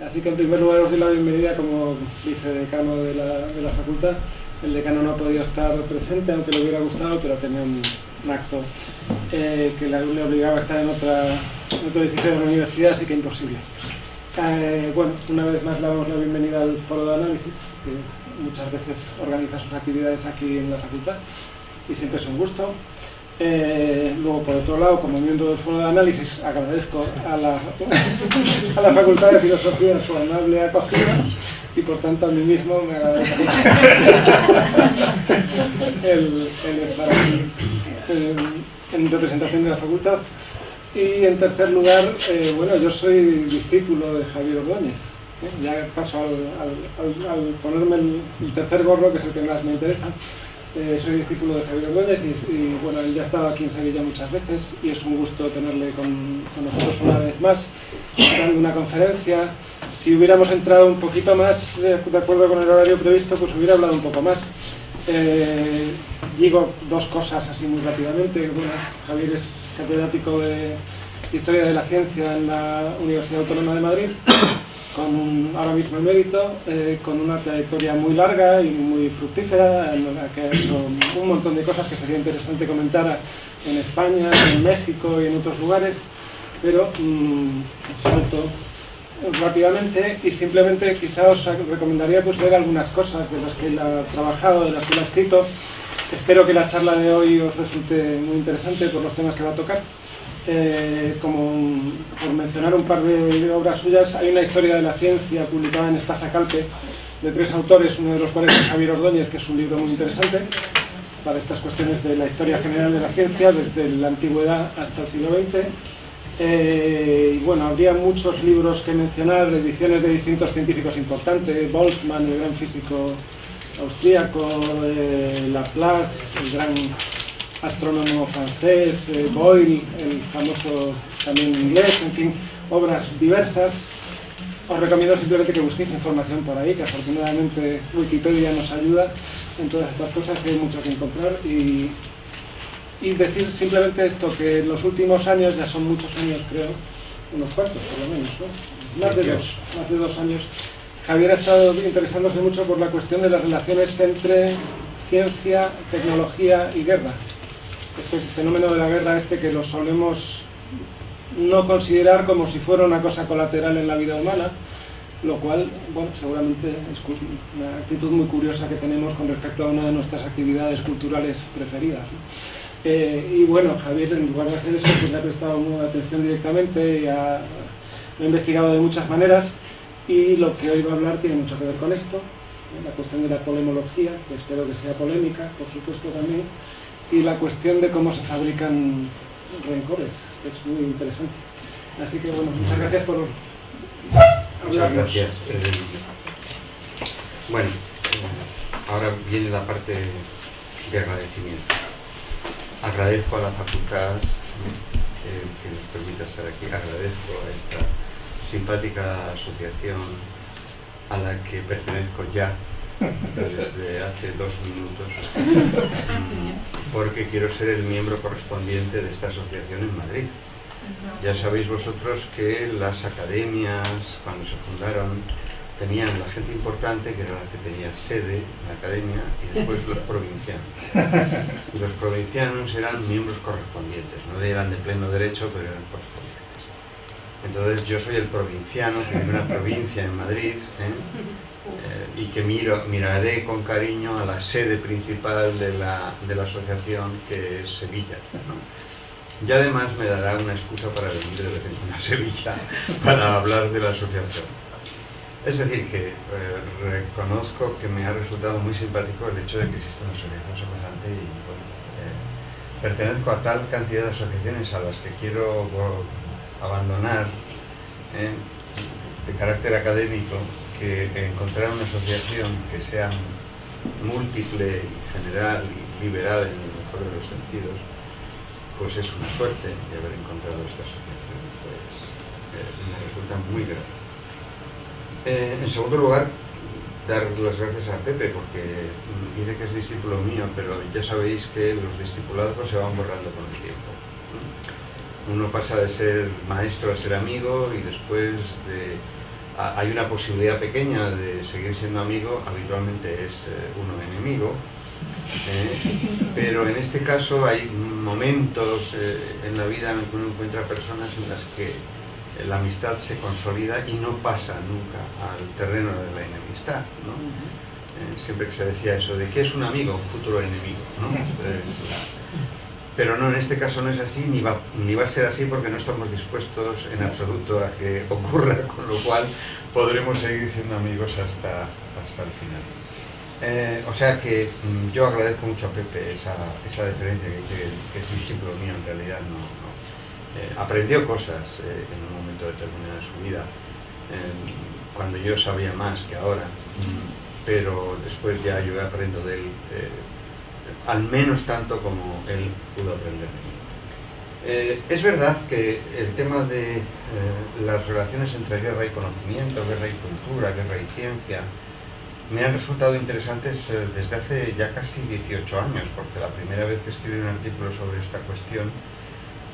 Así que en primer lugar os doy la bienvenida como vicedecano de la facultad. El decano no ha podido estar presente, aunque le hubiera gustado, pero tenía un acto que le obligaba a estar en otro edificio de la universidad, así que imposible. Bueno, una vez más le damos la bienvenida al Foro de Análisis, que muchas veces organiza sus actividades aquí en la facultad y siempre es un gusto. Luego, por otro lado, como miembro del Foro de Análisis, agradezco a la Facultad de Filosofía su amable acogida y, por tanto, a mí mismo me agradezco el estar aquí en representación de la facultad. Y, en tercer lugar, bueno, yo soy discípulo de Javier Ordóñez. Ya paso al ponerme el tercer gorro, que es el que más me interesa. Soy discípulo de Javier Ordóñez y bueno, él ya ha estado aquí en Sevilla muchas veces y es un gusto tenerle con nosotros una vez más, dando una conferencia. Si hubiéramos entrado un poquito más de acuerdo con el horario previsto, pues hubiera hablado un poco más. Digo dos cosas así muy rápidamente. Bueno, Javier es catedrático de Historia de la Ciencia en la Universidad Autónoma de Madrid, ahora mismo emérito, con una trayectoria muy larga y muy fructífera, en la que ha hecho un montón de cosas que sería interesante comentar en España, en México y en otros lugares, pero salto rápidamente y simplemente quizá os recomendaría pues leer algunas cosas de las que él ha trabajado, de las que él ha escrito. Espero que la charla de hoy os resulte muy interesante por los temas que va a tocar. Como por mencionar un par de obras suyas, hay una historia de la ciencia publicada en Espasa Calpe de 3 autores, uno de los cuales es Javier Ordóñez, que es un libro muy interesante para estas cuestiones de la historia general de la ciencia desde la antigüedad hasta el siglo XX. Y bueno, habría muchos libros que mencionar, ediciones de distintos científicos importantes: Boltzmann, el gran físico austríaco, Laplace, el gran astrónomo francés, Boyle, el famoso también inglés, en fin, obras diversas. Os recomiendo simplemente que busquéis información por ahí, que afortunadamente Wikipedia nos ayuda en todas estas cosas y hay mucho que encontrar. Y decir simplemente esto, que en los últimos años, ya son muchos años creo, unos cuantos por lo menos, ¿no? Más de dos años, Javier ha estado interesándose mucho por la cuestión de las relaciones entre ciencia, tecnología y guerra. Este fenómeno de la guerra que lo solemos no considerar como si fuera una cosa colateral en la vida humana, lo cual, bueno, seguramente es una actitud muy curiosa que tenemos con respecto a una de nuestras actividades culturales preferidas, ¿no? Y bueno, Javier, en lugar de hacer eso, pues le ha prestado mucha atención directamente y lo ha investigado de muchas maneras, y lo que hoy va a hablar tiene mucho que ver con esto, la cuestión de la polemología, que espero que sea polémica, por supuesto también, y la cuestión de cómo se fabrican rencores, que es muy interesante. Así que bueno, muchas gracias por hablarnos. Muchas gracias. Bueno, ahora viene la parte de agradecimiento. Agradezco a la facultad que nos permita estar aquí, agradezco a esta simpática asociación a la que pertenezco ya desde hace 2 minutos, porque quiero ser el miembro correspondiente de esta asociación en Madrid. Ya sabéis vosotros que las academias, cuando se fundaron, tenían la gente importante, que era la que tenía sede en la academia, y después los provincianos. Y los provincianos eran miembros correspondientes, no eran de pleno derecho, pero eran correspondientes. Entonces yo soy el provinciano, que vive en una provincia en Madrid, y que miraré con cariño a la sede principal de la asociación, que es Sevilla, ¿no? Y además me dará una excusa para venir de vez en cuando a Sevilla para hablar de la asociación. Es decir, que reconozco que me ha resultado muy simpático el hecho de que exista una asociación semejante y bueno, pertenezco a tal cantidad de asociaciones a las que quiero abandonar de carácter académico, que encontrar una asociación que sea múltiple, general y liberal en el mejor de los sentidos, pues es una suerte, y haber encontrado esta asociación pues me resulta muy grave. En segundo lugar, dar las gracias a Pepe, porque dice que es discípulo mío, pero ya sabéis que los discipulados se van borrando con el tiempo. Uno pasa de ser maestro a ser amigo, y después de hay una posibilidad pequeña de seguir siendo amigo, habitualmente es uno enemigo, pero en este caso hay momentos en la vida en los que uno encuentra personas en las que la amistad se consolida y no pasa nunca al terreno de la enemistad, ¿no? Siempre que se decía eso de ¿qué es un amigo? Un futuro enemigo, ¿no? Pero no, en este caso no es así, ni va a ser así, porque no estamos dispuestos en absoluto a que ocurra, con lo cual podremos seguir siendo amigos hasta el final. O sea que yo agradezco mucho a Pepe esa deferencia que dice que es discípulo mío, en realidad no. Aprendió cosas en un momento determinado de su vida, cuando yo sabía más que ahora, pero después ya yo aprendo de él al menos tanto como él pudo aprender de mí. Es verdad que el tema de las relaciones entre guerra y conocimiento, guerra y cultura, guerra y ciencia, me han resultado interesantes desde hace ya casi 18 años, porque la primera vez que escribí un artículo sobre esta cuestión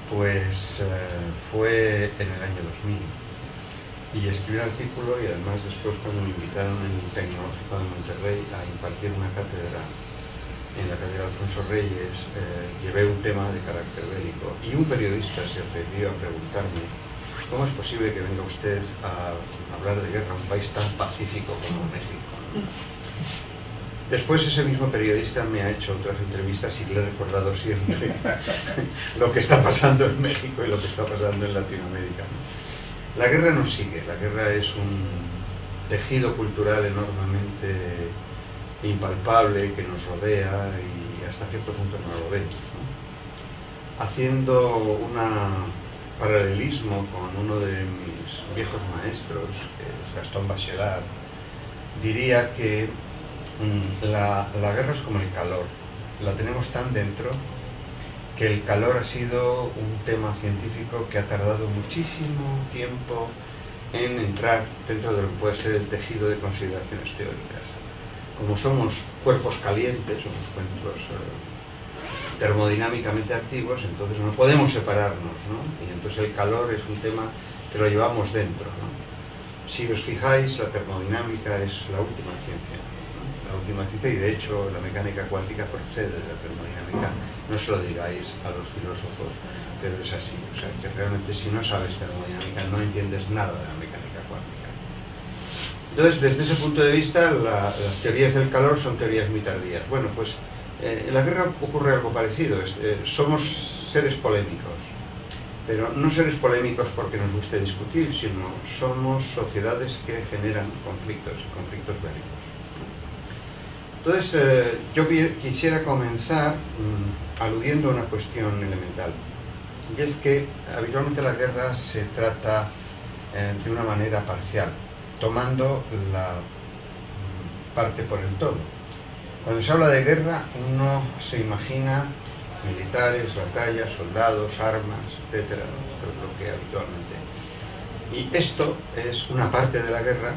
pues fue en el año 2000. Y escribí un artículo, y además después cuando me invitaron en el Tecnológico de Monterrey a impartir una cátedra en la Catedral Alfonso Reyes, llevé un tema de carácter bélico y un periodista se atrevió a preguntarme ¿cómo es posible que venga usted a hablar de guerra a un país tan pacífico como México? Después ese mismo periodista me ha hecho otras entrevistas y le he recordado siempre lo que está pasando en México y lo que está pasando en Latinoamérica. La guerra nos sigue, la guerra es un tejido cultural enormemente impalpable que nos rodea y hasta cierto punto no lo vemos, ¿no? Haciendo un paralelismo con uno de mis viejos maestros, que es Gastón Bachelard, diría que la guerra es como el calor, la tenemos tan dentro que el calor ha sido un tema científico que ha tardado muchísimo tiempo en entrar dentro de lo que puede ser el tejido de consideraciones teóricas. Como somos cuerpos calientes, somos cuerpos termodinámicamente activos, entonces no podemos separarnos, ¿no? Y entonces el calor es un tema que lo llevamos dentro, ¿no? Si os fijáis, la termodinámica es la última ciencia, ¿no? La última ciencia, y de hecho la mecánica cuántica procede de la termodinámica. No se lo digáis a los filósofos, pero es así. O sea, que realmente si no sabes termodinámica no entiendes nada de la mecánica cuántica. Entonces, desde ese punto de vista, las teorías del calor son teorías muy tardías. Bueno, pues en la guerra ocurre algo parecido. Somos seres polémicos, pero no seres polémicos porque nos guste discutir, sino somos sociedades que generan conflictos bélicos. Entonces, yo quisiera comenzar aludiendo a una cuestión elemental, y es que habitualmente la guerra se trata de una manera parcial, tomando la parte por el todo. Cuando se habla de guerra, uno se imagina militares, batallas, soldados, armas, etcétera, esto es lo que habitualmente. Y esto es una parte de la guerra,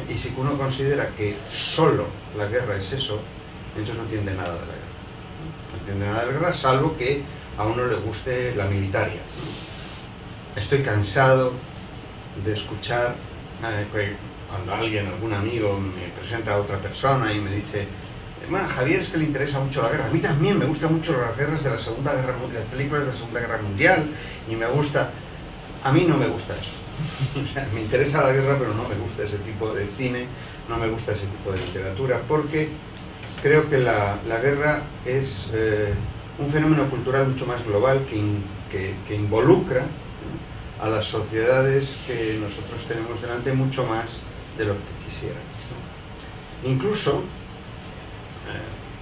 y si uno considera que solo la guerra es eso, entonces no entiende nada de la guerra. No entiende nada de la guerra, salvo que a uno le guste la militaria. Estoy cansado de escuchar cuando algún amigo me presenta a otra persona y me dice: bueno, a Javier es que le interesa mucho la guerra. A mí también me gustan mucho las guerras de la Segunda Guerra Mundial, las películas de la Segunda Guerra Mundial, y me gusta. A mí no me gusta eso. O sea, me interesa la guerra, pero no me gusta ese tipo de cine, no me gusta ese tipo de literatura, porque creo que la guerra es un fenómeno cultural mucho más global que involucra a las sociedades que nosotros tenemos delante mucho más de lo que quisiéramos, ¿no? Incluso,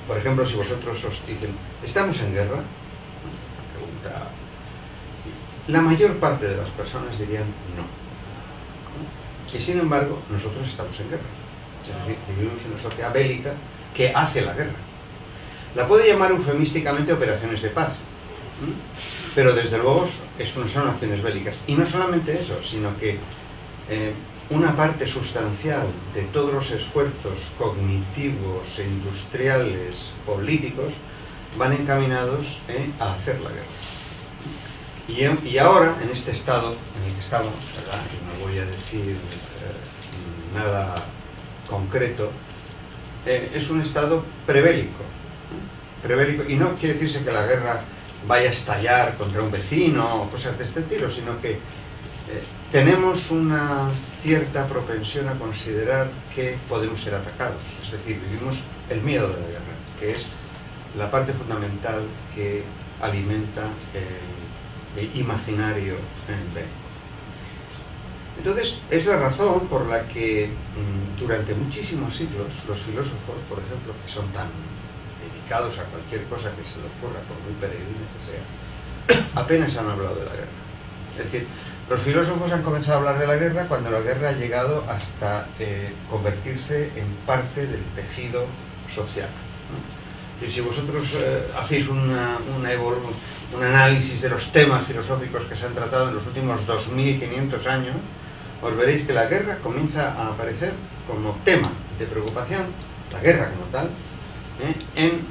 por ejemplo, si vosotros os dicen, ¿estamos en guerra? La pregunta, la mayor parte de las personas dirían no. Y sin embargo, nosotros estamos en guerra. Es decir, vivimos en una sociedad bélica que hace la guerra. La puede llamar eufemísticamente operaciones de paz, pero desde luego son acciones bélicas. Y no solamente eso, sino que una parte sustancial de todos los esfuerzos cognitivos, industriales, políticos, van encaminados a hacer la guerra. Y ahora, en este estado en el que estamos, ¿verdad? Y no voy a decir nada concreto, es un estado prebélico. Prebélico, y no quiere decirse que la guerra vaya a estallar contra un vecino o cosas de este estilo, sino que tenemos una cierta propensión a considerar que podemos ser atacados. Es decir, vivimos el miedo de la guerra, que es la parte fundamental que alimenta el imaginario bélico. Entonces, es la razón por la que durante muchísimos siglos los filósofos, por ejemplo, que son tan dedicados a cualquier cosa que se les ocurra, por muy peregrina que sea, apenas han hablado de la guerra. Es decir, los filósofos han comenzado a hablar de la guerra cuando la guerra ha llegado hasta convertirse en parte del tejido social, ¿no? Y si vosotros hacéis un análisis de los temas filosóficos que se han tratado en los últimos 2500 años, os veréis que la guerra comienza a aparecer como tema de preocupación, la guerra como tal, en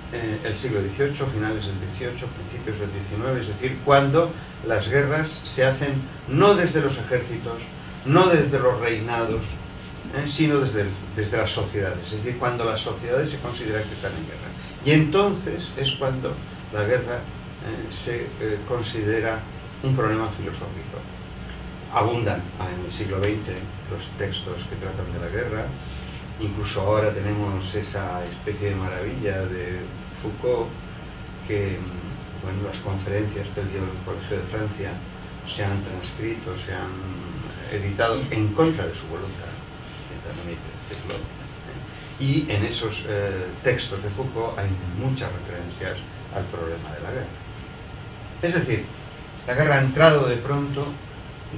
el siglo XVIII, finales del XVIII, principios del XIX, es decir, cuando las guerras se hacen no desde los ejércitos, no desde los reinados, sino desde las sociedades, es decir, cuando las sociedades se consideran que están en guerra. Y entonces es cuando la guerra se considera un problema filosófico. Abundan en el siglo XX los textos que tratan de la guerra. Incluso ahora tenemos esa especie de maravilla de Foucault, que bueno, las conferencias que dio en el Colegio de Francia se han transcrito, se han editado en contra de su voluntad, y en esos textos de Foucault hay muchas referencias al problema de la guerra. Es decir, la guerra ha entrado de pronto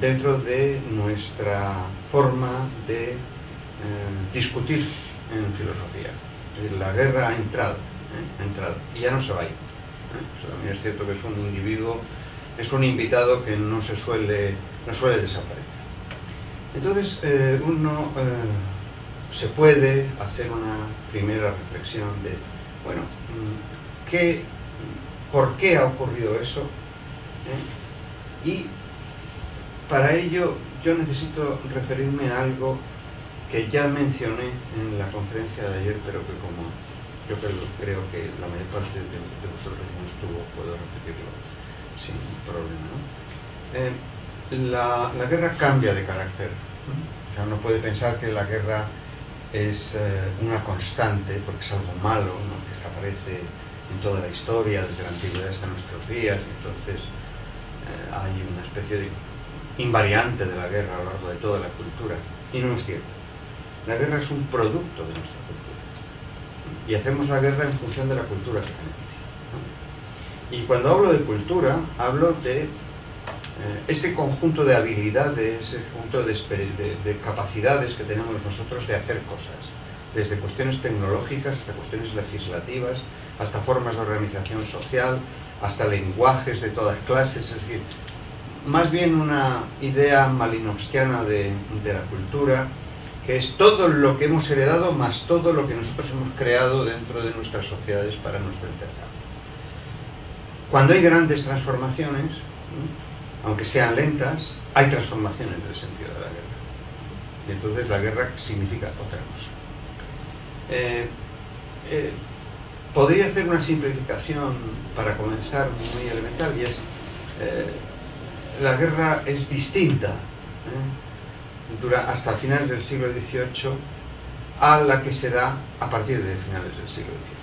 dentro de nuestra forma de discutir en filosofía. Es decir, la guerra ha entrado y ya no se va a ir. Eso también es cierto que es un individuo, es un invitado que no suele desaparecer. Entonces uno se puede hacer una primera reflexión de, bueno, ¿por qué ha ocurrido eso? Y para ello yo necesito referirme a algo que ya mencioné en la conferencia de ayer, pero que como yo creo que la mayor parte de vosotros no estuvo, puedo repetirlo sin problema, ¿no? La guerra cambia de carácter. O sea, uno puede pensar que la guerra es una constante, porque es algo malo, ¿no?, que aparece en toda la historia, desde la antigüedad hasta nuestros días, y entonces hay una especie de invariante de la guerra a lo largo de toda la cultura, y no es cierto. La guerra es un producto de nuestra cultura, y hacemos la guerra en función de la cultura que tenemos, ¿no? Y cuando hablo de cultura, hablo de este conjunto de habilidades, ese conjunto de capacidades que tenemos nosotros de hacer cosas, desde cuestiones tecnológicas hasta cuestiones legislativas, hasta formas de organización social, hasta lenguajes de todas clases, es decir, más bien una idea malinowskiana de la cultura, que es todo lo que hemos heredado más todo lo que nosotros hemos creado dentro de nuestras sociedades para nuestro intercambio. Cuando hay grandes transformaciones, aunque sean lentas, hay transformación entre el sentido de la guerra. Y entonces la guerra significa otra cosa. Podría hacer una simplificación para comenzar muy elemental, y es la guerra es distinta hasta finales del siglo XVIII a la que se da a partir de finales del siglo XVIII.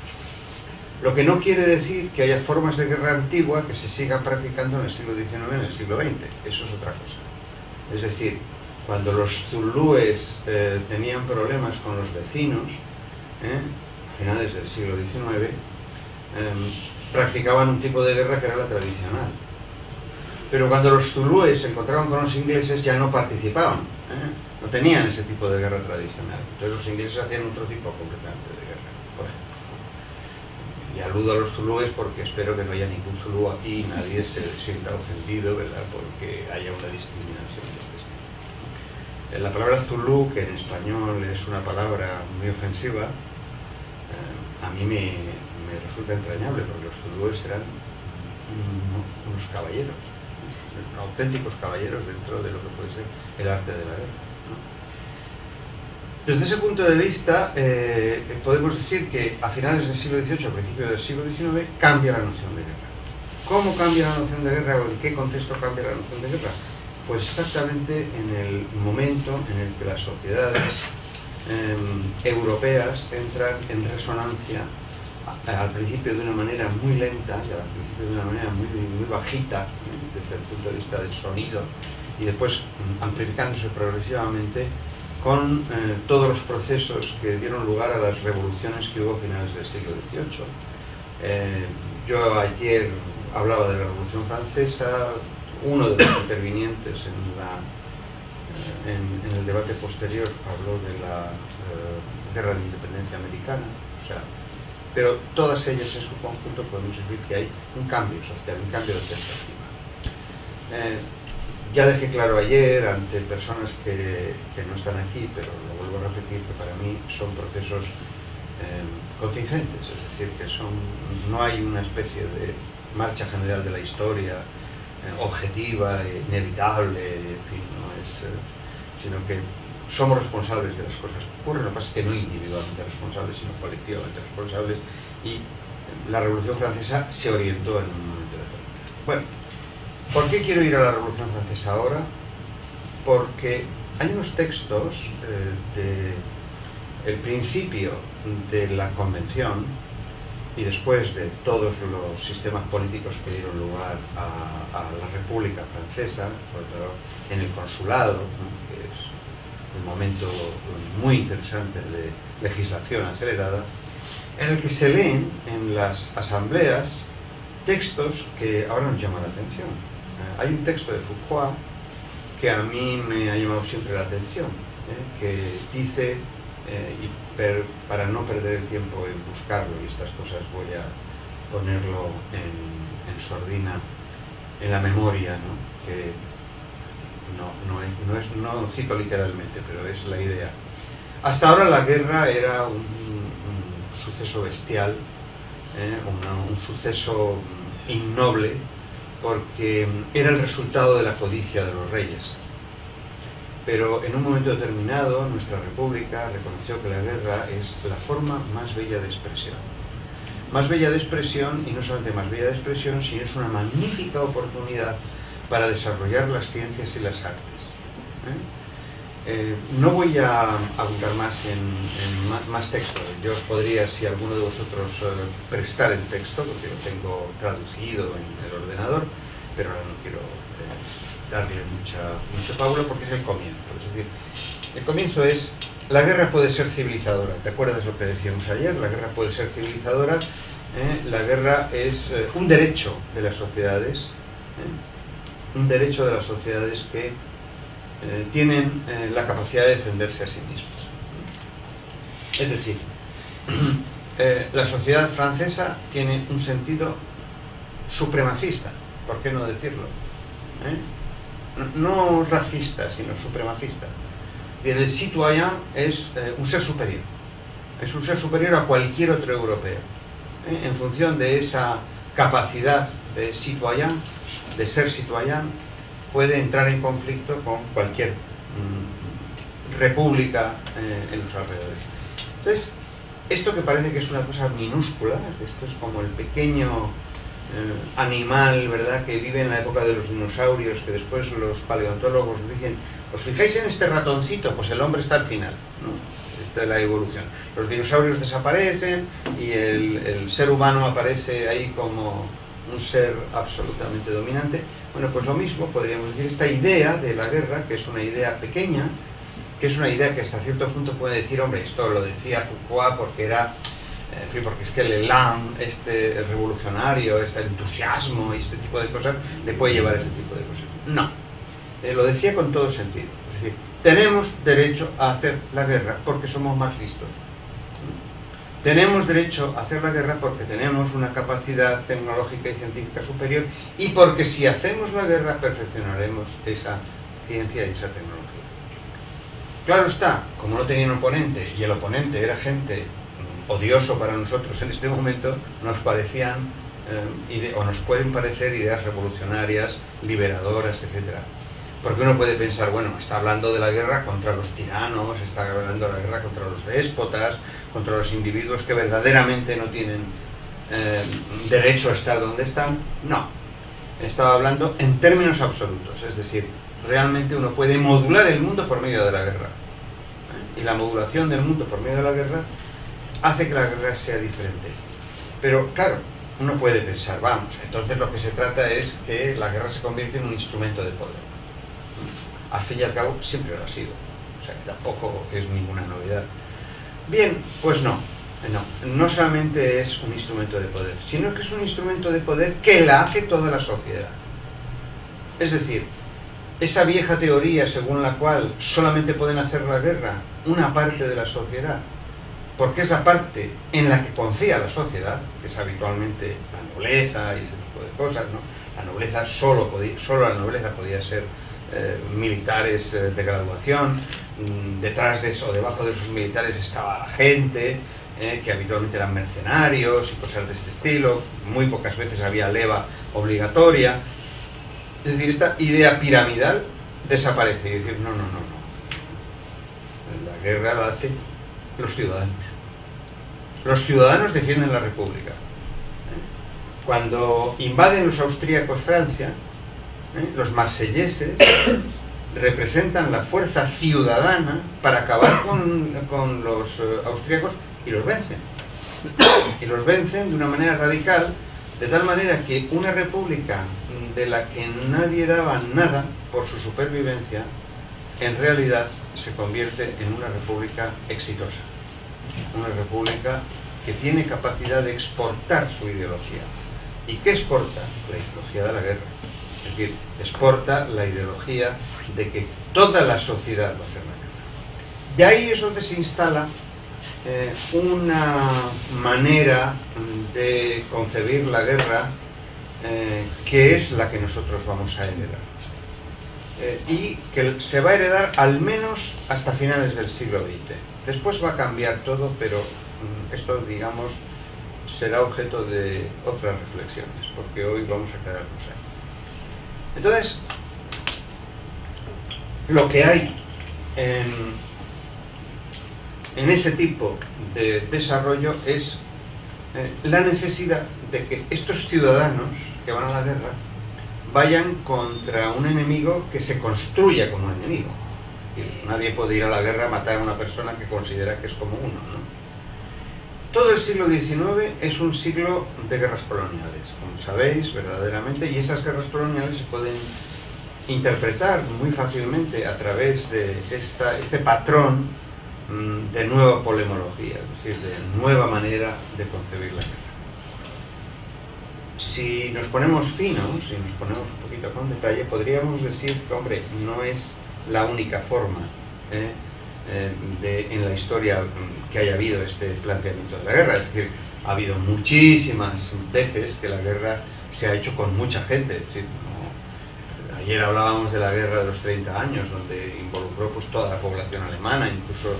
Lo que no quiere decir que haya formas de guerra antigua que se sigan practicando en el siglo XIX y en el siglo XX. Eso es otra cosa. Es decir, cuando los zulúes tenían problemas con los vecinos, a finales del siglo XIX, practicaban un tipo de guerra que era la tradicional. Pero cuando los zulúes se encontraban con los ingleses ya no participaban, no tenían ese tipo de guerra tradicional. Entonces los ingleses hacían otro tipo completamente de guerra, por ejemplo. Y aludo a los zulúes porque espero que no haya ningún zulú aquí y nadie se sienta ofendido, ¿verdad?, porque haya una discriminación de este estilo. La palabra zulú, que en español es una palabra muy ofensiva, a mí me resulta entrañable, porque los zulúes eran unos caballeros, auténticos caballeros dentro de lo que puede ser el arte de la guerra, ¿no? Desde ese punto de vista, podemos decir que a finales del siglo XVIII, a principios del siglo XIX, cambia la noción de guerra. ¿Cómo cambia la noción de guerra o en qué contexto cambia la noción de guerra? Pues exactamente en el momento en el que las sociedades europeas entran en resonancia, al principio de una manera muy lenta y al principio de una manera muy bajita, desde el punto de vista del sonido, y después amplificándose progresivamente con todos los procesos que dieron lugar a las revoluciones que hubo a finales del siglo XVIII. Yo ayer hablaba de la Revolución Francesa. Uno de los intervinientes en el debate posterior habló de la Guerra de Independencia Americana, o sea, pero todas ellas en su conjunto podemos decir que hay un cambio social, un cambio de perspectiva. Ya dejé claro ayer ante personas que no están aquí, pero lo vuelvo a repetir, que para mí son procesos contingentes, es decir, que no hay una especie de marcha general de la historia objetiva, inevitable, en fin, no es, sino que somos responsables de las cosas que ocurren. Lo que pasa es que no individualmente responsables, sino colectivamente responsables, y la Revolución Francesa se orientó en un momento determinado. Bueno, ¿por qué quiero ir a la Revolución Francesa ahora? Porque hay unos textos del principio de la Convención y después de todos los sistemas políticos que dieron lugar a la República Francesa, sobre todo en el consulado, ¿no?, que es un momento muy interesante de legislación acelerada, en el que se leen en las asambleas textos que ahora nos llaman la atención. Hay un texto de Foucault que a mí me ha llamado siempre la atención, que dice, para no perder el tiempo en buscarlo y estas cosas, voy a ponerlo en sordina, en la memoria, ¿no?, que no cito literalmente, pero es la idea. Hasta ahora la guerra era un suceso bestial, un suceso innoble, porque era el resultado de la codicia de los reyes. Pero en un momento determinado nuestra república reconoció que la guerra es la forma más bella de expresión. Más bella de expresión, y no solamente más bella de expresión, sino es una magnífica oportunidad para desarrollar las ciencias y las artes. No voy a abundar más en más texto. Yo podría, si alguno de vosotros, prestar el texto, porque lo tengo traducido en el ordenador, pero ahora no quiero darle mucha pábula, porque es el comienzo. Es decir, el comienzo es: la guerra puede ser civilizadora. ¿Te acuerdas lo que decíamos ayer? La guerra puede ser civilizadora. La guerra es un derecho de las sociedades, un derecho de las sociedades que tienen la capacidad de defenderse a sí mismas. Es decir, la sociedad francesa tiene un sentido supremacista, ¿por qué no decirlo? No racista, sino supremacista. El citoyen es un ser superior, es un ser superior a cualquier otro europeo, en función de esa capacidad de citoyen, de ser citoyen, puede entrar en conflicto con cualquier república en los alrededores. Entonces, esto que parece que es una cosa minúscula, esto es como el pequeño animal, ¿verdad?, que vive en la época de los dinosaurios, que después los paleontólogos dicen: ¿os fijáis en este ratoncito? Pues el hombre está al final, ¿no?, de la evolución. Los dinosaurios desaparecen y el ser humano aparece ahí como un ser absolutamente dominante. Bueno, pues lo mismo podríamos decir, esta idea de la guerra, que es una idea pequeña, que es una idea que hasta cierto punto puede decir: hombre, esto lo decía Foucault porque era, en fin, porque es que el elan, este revolucionario, este entusiasmo y este tipo de cosas le puede llevar a ese tipo de cosas. No, lo decía con todo sentido. Es decir, tenemos derecho a hacer la guerra porque somos más listos. Tenemos derecho a hacer la guerra porque tenemos una capacidad tecnológica y científica superior, y porque si hacemos la guerra perfeccionaremos esa ciencia y esa tecnología. Claro está, como no tenían oponente, y el oponente era gente odioso para nosotros en este momento, nos parecían, o nos pueden parecer, ideas revolucionarias, liberadoras, etc. Porque uno puede pensar, bueno, está hablando de la guerra contra los tiranos, está hablando de la guerra contra los déspotas, contra los individuos que verdaderamente no tienen derecho a estar donde están. No, estaba hablando en términos absolutos, es decir, realmente uno puede modular el mundo por medio de la guerra. Y la modulación del mundo por medio de la guerra hace que la guerra sea diferente. Pero claro, uno puede pensar, vamos, entonces lo que se trata es que la guerra se convierta en un instrumento de poder. Al fin y al cabo siempre lo ha sido, o sea que tampoco es ninguna novedad. Bien, pues no solamente es un instrumento de poder, sino que es un instrumento de poder que la hace toda la sociedad. Es decir, esa vieja teoría según la cual solamente pueden hacer la guerra una parte de la sociedad, porque es la parte en la que confía la sociedad, que es habitualmente la nobleza y ese tipo de cosas, ¿no? La nobleza solo la nobleza podía ser militares de graduación, detrás de eso, debajo de esos militares estaba la gente, que habitualmente eran mercenarios y cosas de este estilo, muy pocas veces había leva obligatoria. Es decir, esta idea piramidal desaparece y decir, no. La guerra la hacen los ciudadanos. Los ciudadanos defienden la república. Cuando invaden los austríacos Francia, los marselleses representan la fuerza ciudadana para acabar con los austríacos y los vencen. Y los vencen de una manera radical, de tal manera que una república de la que nadie daba nada por su supervivencia, en realidad se convierte en una república exitosa. Una república que tiene capacidad de exportar su ideología. ¿Y qué exporta? La ideología de la guerra. Es decir, exporta la ideología de que toda la sociedad va a hacer la guerra. Y ahí es donde se instala una manera de concebir la guerra que es la que nosotros vamos a heredar. Y que se va a heredar al menos hasta finales del siglo XX. Después va a cambiar todo, pero esto, digamos, será objeto de otras reflexiones, porque hoy vamos a quedarnos ahí. Entonces, lo que hay en ese tipo de desarrollo es la necesidad de que estos ciudadanos que van a la guerra vayan contra un enemigo que se construya como enemigo. Es decir, nadie puede ir a la guerra a matar a una persona que considera que es como uno, ¿no? Todo el siglo XIX es un siglo de guerras coloniales, como sabéis, verdaderamente, y estas guerras coloniales se pueden interpretar muy fácilmente a través de este patrón de nueva polemología, es decir, de nueva manera de concebir la guerra. Si nos ponemos finos, si nos ponemos un poquito con detalle, podríamos decir que, hombre, no es la única forma en la historia que haya habido este planteamiento de la guerra. Es decir, ha habido muchísimas veces que la guerra se ha hecho con mucha gente. Es decir, ayer hablábamos de la guerra de los 30 años, donde involucró pues toda la población alemana, incluso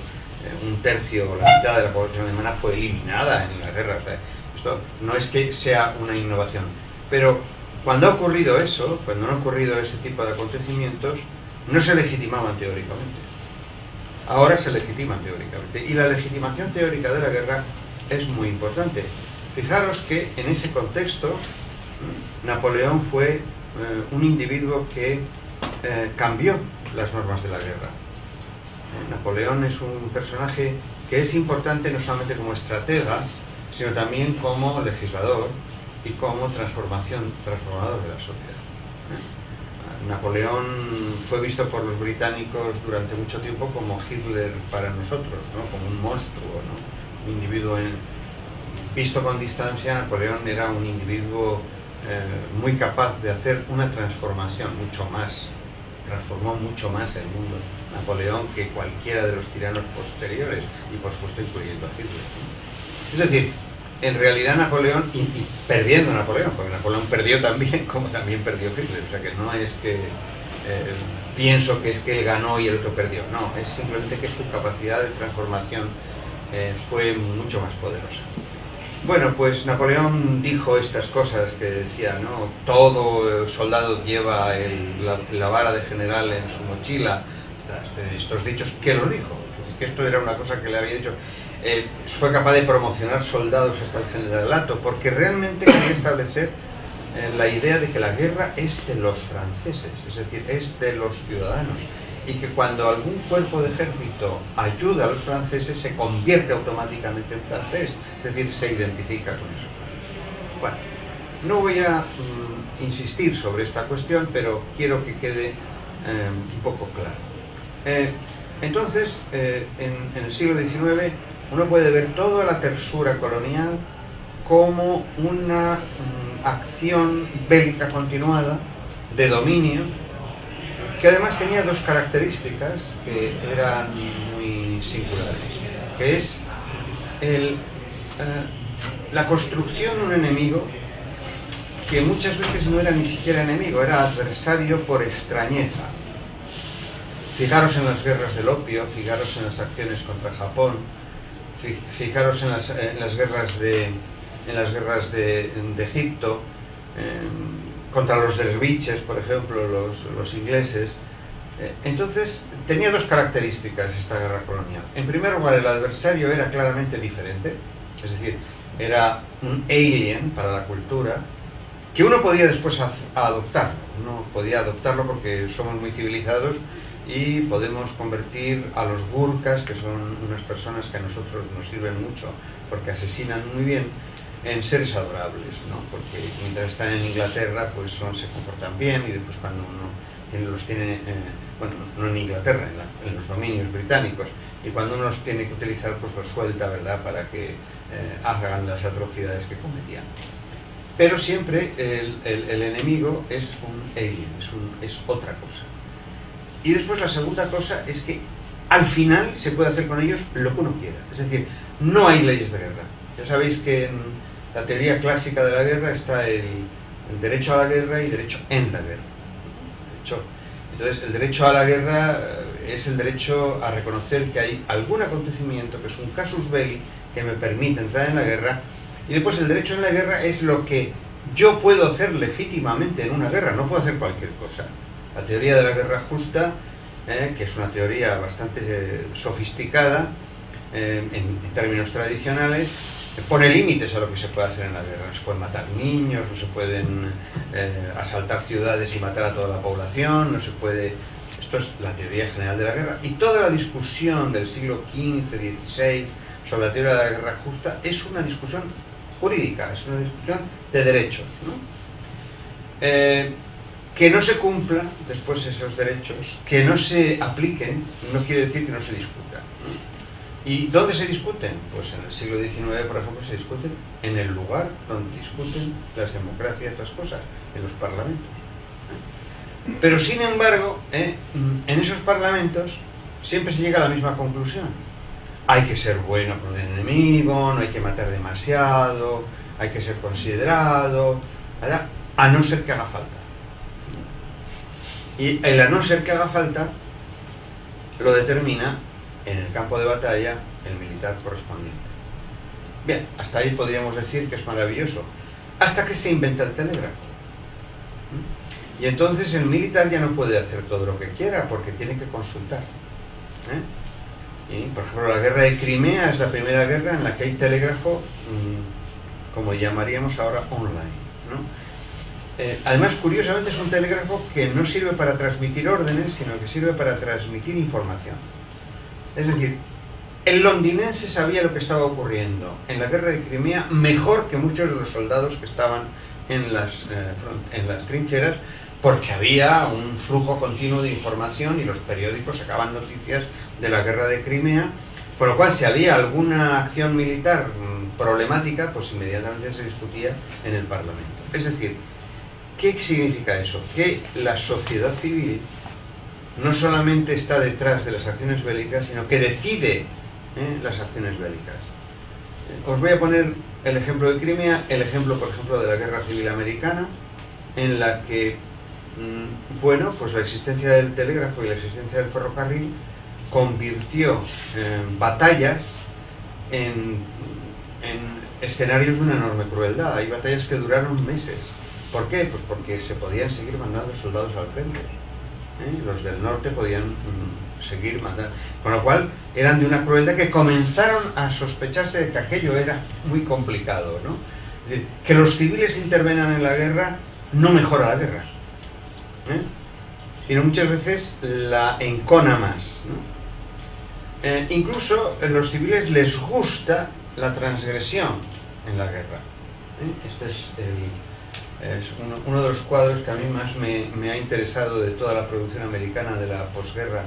un tercio o la mitad de la población alemana fue eliminada en la guerra. O sea, esto no es que sea una innovación, pero cuando ha ocurrido eso, cuando han ocurrido ese tipo de acontecimientos, no se legitimaban teóricamente. Ahora se legitiman teóricamente, y la legitimación teórica de la guerra es muy importante. Fijaros que en ese contexto Napoleón fue un individuo que cambió las normas de la guerra. Napoleón es un personaje que es importante no solamente como estratega, sino también como legislador y como transformador de la sociedad. Napoleón fue visto por los británicos durante mucho tiempo como Hitler para nosotros, ¿no? Como un monstruo, ¿no? Un individuo visto con distancia. Napoleón era un individuo muy capaz de hacer una transformación transformó mucho más el mundo Napoleón que cualquiera de los tiranos posteriores, y por supuesto incluyendo a Hitler, ¿no? Es decir, en realidad Napoleón, y perdiendo Napoleón, porque Napoleón perdió también, como también perdió Hitler, o sea que no es que pienso que es que él ganó y el otro perdió, no, es simplemente que su capacidad de transformación fue mucho más poderosa. Bueno, pues Napoleón dijo estas cosas que decía, ¿no? Todo soldado lleva la vara de general en su mochila. Estos dichos, ¿qué los dijo? Es decir, que esto era una cosa que le había dicho. Fue capaz de promocionar soldados hasta el generalato, porque realmente quería establecer la idea de que la guerra es de los franceses, es decir, es de los ciudadanos, y que cuando algún cuerpo de ejército ayuda a los franceses se convierte automáticamente en francés, es decir, se identifica con esos franceses. Bueno, no voy a insistir sobre esta cuestión, pero quiero que quede un poco claro. Entonces, en el siglo XIX uno puede ver toda la tersura colonial como una acción bélica continuada de dominio, que además tenía dos características que eran muy singulares, que es la construcción de un enemigo que muchas veces no era ni siquiera enemigo, era adversario por extrañeza. Fijaros en las guerras del opio, fijaros en las acciones contra Japón, fijaros en las guerras de Egipto, contra los derviches, por ejemplo, los ingleses. Entonces, tenía dos características esta guerra colonial. En primer lugar, el adversario era claramente diferente, es decir, era un alien para la cultura, que uno podía después adoptarlo. Uno podía adoptarlo porque somos muy civilizados y podemos convertir a los gurkas, que son unas personas que a nosotros nos sirven mucho porque asesinan muy bien, en seres adorables, ¿no? Porque mientras están en Inglaterra pues se comportan bien, y después cuando uno los tiene, bueno, no en Inglaterra, en los dominios británicos, y cuando uno los tiene que utilizar pues los suelta, ¿verdad?, para que hagan las atrocidades que cometían. Pero siempre el enemigo es un alien, es otra cosa. Y después la segunda cosa es que al final se puede hacer con ellos lo que uno quiera. Es decir, no hay leyes de guerra. Ya sabéis que en la teoría clásica de la guerra está el derecho a la guerra y derecho en la guerra. Entonces, el derecho a la guerra es el derecho a reconocer que hay algún acontecimiento, que es un casus belli, que me permite entrar en la guerra. Y después el derecho en la guerra es lo que yo puedo hacer legítimamente en una guerra, no puedo hacer cualquier cosa. La teoría de la guerra justa, que es una teoría bastante sofisticada en términos tradicionales, pone límites a lo que se puede hacer en la guerra. No se pueden matar niños, no se pueden asaltar ciudades y matar a toda la población, no se puede... Esto es la teoría general de la guerra. Y toda la discusión del siglo XV, XVI sobre la teoría de la guerra justa es una discusión jurídica, es una discusión de derechos, ¿no? Que no se cumplan después esos derechos, que no se apliquen, no quiere decir que no se discutan, ¿no? ¿Y dónde se discuten? Pues en el siglo XIX, por ejemplo, se discuten en el lugar donde discuten las democracias, las cosas, en los parlamentos. Pero sin embargo, en esos parlamentos siempre se llega a la misma conclusión. Hay que ser bueno con el enemigo, no hay que matar demasiado, hay que ser considerado, ¿verdad?, a no ser que haga falta. Y el a no ser que haga falta lo determina en el campo de batalla el militar correspondiente. Bien, hasta ahí podríamos decir que es maravilloso, hasta que se inventa el telégrafo. Y entonces el militar ya no puede hacer todo lo que quiera porque tiene que consultar. Y, por ejemplo, la guerra de Crimea es la primera guerra en la que hay telégrafo, como llamaríamos ahora, online, ¿no? Además, curiosamente, es un telégrafo que no sirve para transmitir órdenes, sino que sirve para transmitir información. Es decir, el londinense sabía lo que estaba ocurriendo en la guerra de Crimea mejor que muchos de los soldados que estaban en las trincheras, porque había un flujo continuo de información y los periódicos sacaban noticias de la guerra de Crimea, por lo cual si había alguna acción militar problemática, pues inmediatamente se discutía en el Parlamento. Es decir, ¿qué significa eso? Que la sociedad civil no solamente está detrás de las acciones bélicas, sino que decide las acciones bélicas. Os voy a poner el ejemplo de Crimea, el ejemplo, por ejemplo, de la Guerra Civil Americana, en la que, bueno, pues la existencia del telégrafo y la existencia del ferrocarril convirtió batallas en escenarios de una enorme crueldad. Hay batallas que duraron meses. ¿Por qué? Pues porque se podían seguir mandando soldados al frente. Los del norte podían seguir mandando. Con lo cual, eran de una crueldad que comenzaron a sospecharse de que aquello era muy complicado, ¿no? Es decir, que los civiles intervengan en la guerra no mejora la guerra, sino muchas veces la encona más, ¿no? Incluso a los civiles les gusta la transgresión en la guerra. Este es uno de los cuadros que a mí más me ha interesado de toda la producción americana de la posguerra